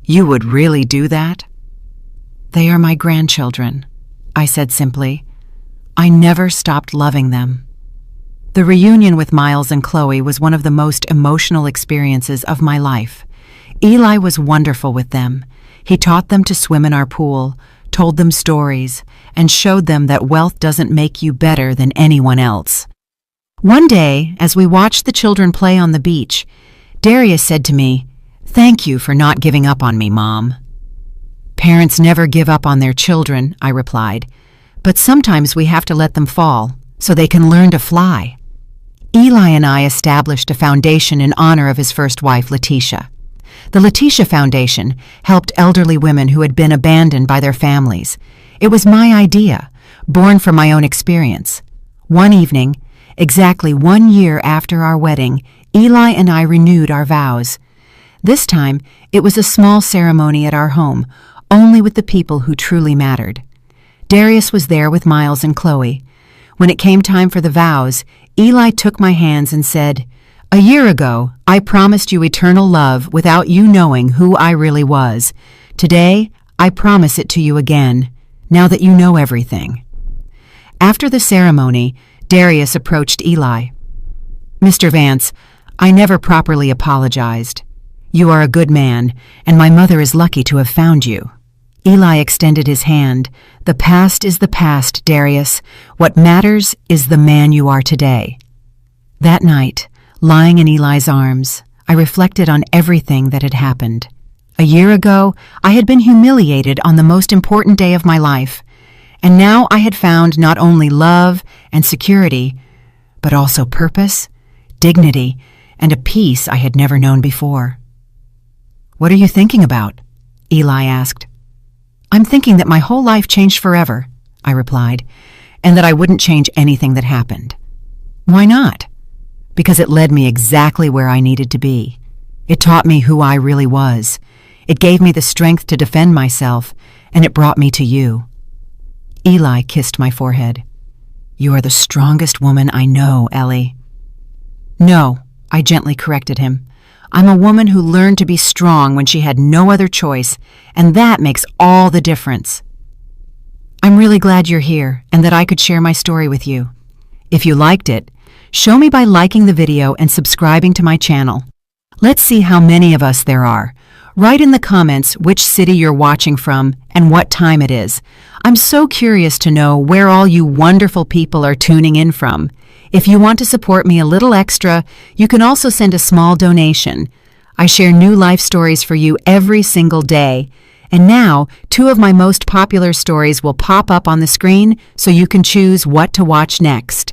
[SPEAKER 1] You would really do that? They are my grandchildren, I said simply. I never stopped loving them. The reunion with Miles and Chloe was one of the most emotional experiences of my life. Eli was wonderful with them. He taught them to swim in our pool, told them stories, and showed them that wealth doesn't make you better than anyone else. One day, as we watched the children play on the beach, Darius said to me, "Thank you for not giving up on me, Mom." Parents never give up on their children, I replied, but sometimes we have to let them fall so they can learn to fly. Eli and I established a foundation in honor of his first wife, Letitia. The Letitia Foundation helped elderly women who had been abandoned by their families. It was my idea, born from my own experience. One evening, exactly 1 year after our wedding, Eli and I renewed our vows. This time, it was a small ceremony at our home, only with the people who truly mattered. Darius was there with Miles and Chloe. When it came time for the vows, Eli took my hands and said, "A year ago, I promised you eternal love without you knowing who I really was. Today, I promise it to you again, now that you know everything." After the ceremony, Darius approached Eli. "Mr. Vance, I never properly apologized. You are a good man, and my mother is lucky to have found you." Eli extended his hand. "The past is the past, Darius. What matters is the man you are today." That night, lying in Eli's arms, I reflected on everything that had happened. A year ago, I had been humiliated on the most important day of my life, and now I had found not only love and security, but also purpose, dignity, and a peace I had never known before. "What are you thinking about?" Eli asked. "I'm thinking that my whole life changed forever," I replied, "and that I wouldn't change anything that happened." "Why not?" "Because it led me exactly where I needed to be. It taught me who I really was. It gave me the strength to defend myself, and it brought me to you." Eli kissed my forehead. "You are the strongest woman I know, Ellie." "No," I gently corrected him. "I'm a woman who learned to be strong when she had no other choice, and that makes all the difference." "I'm really glad you're here and that I could share my story with you. If you liked it, show me by liking the video and subscribing to my channel. Let's see how many of us there are. Write in the comments which city you're watching from and what time it is. I'm so curious to know where all you wonderful people are tuning in from. If you want to support me a little extra, you can also send a small donation. I share new life stories for you every single day. And now, 2 of my most popular stories will pop up on the screen so you can choose what to watch next.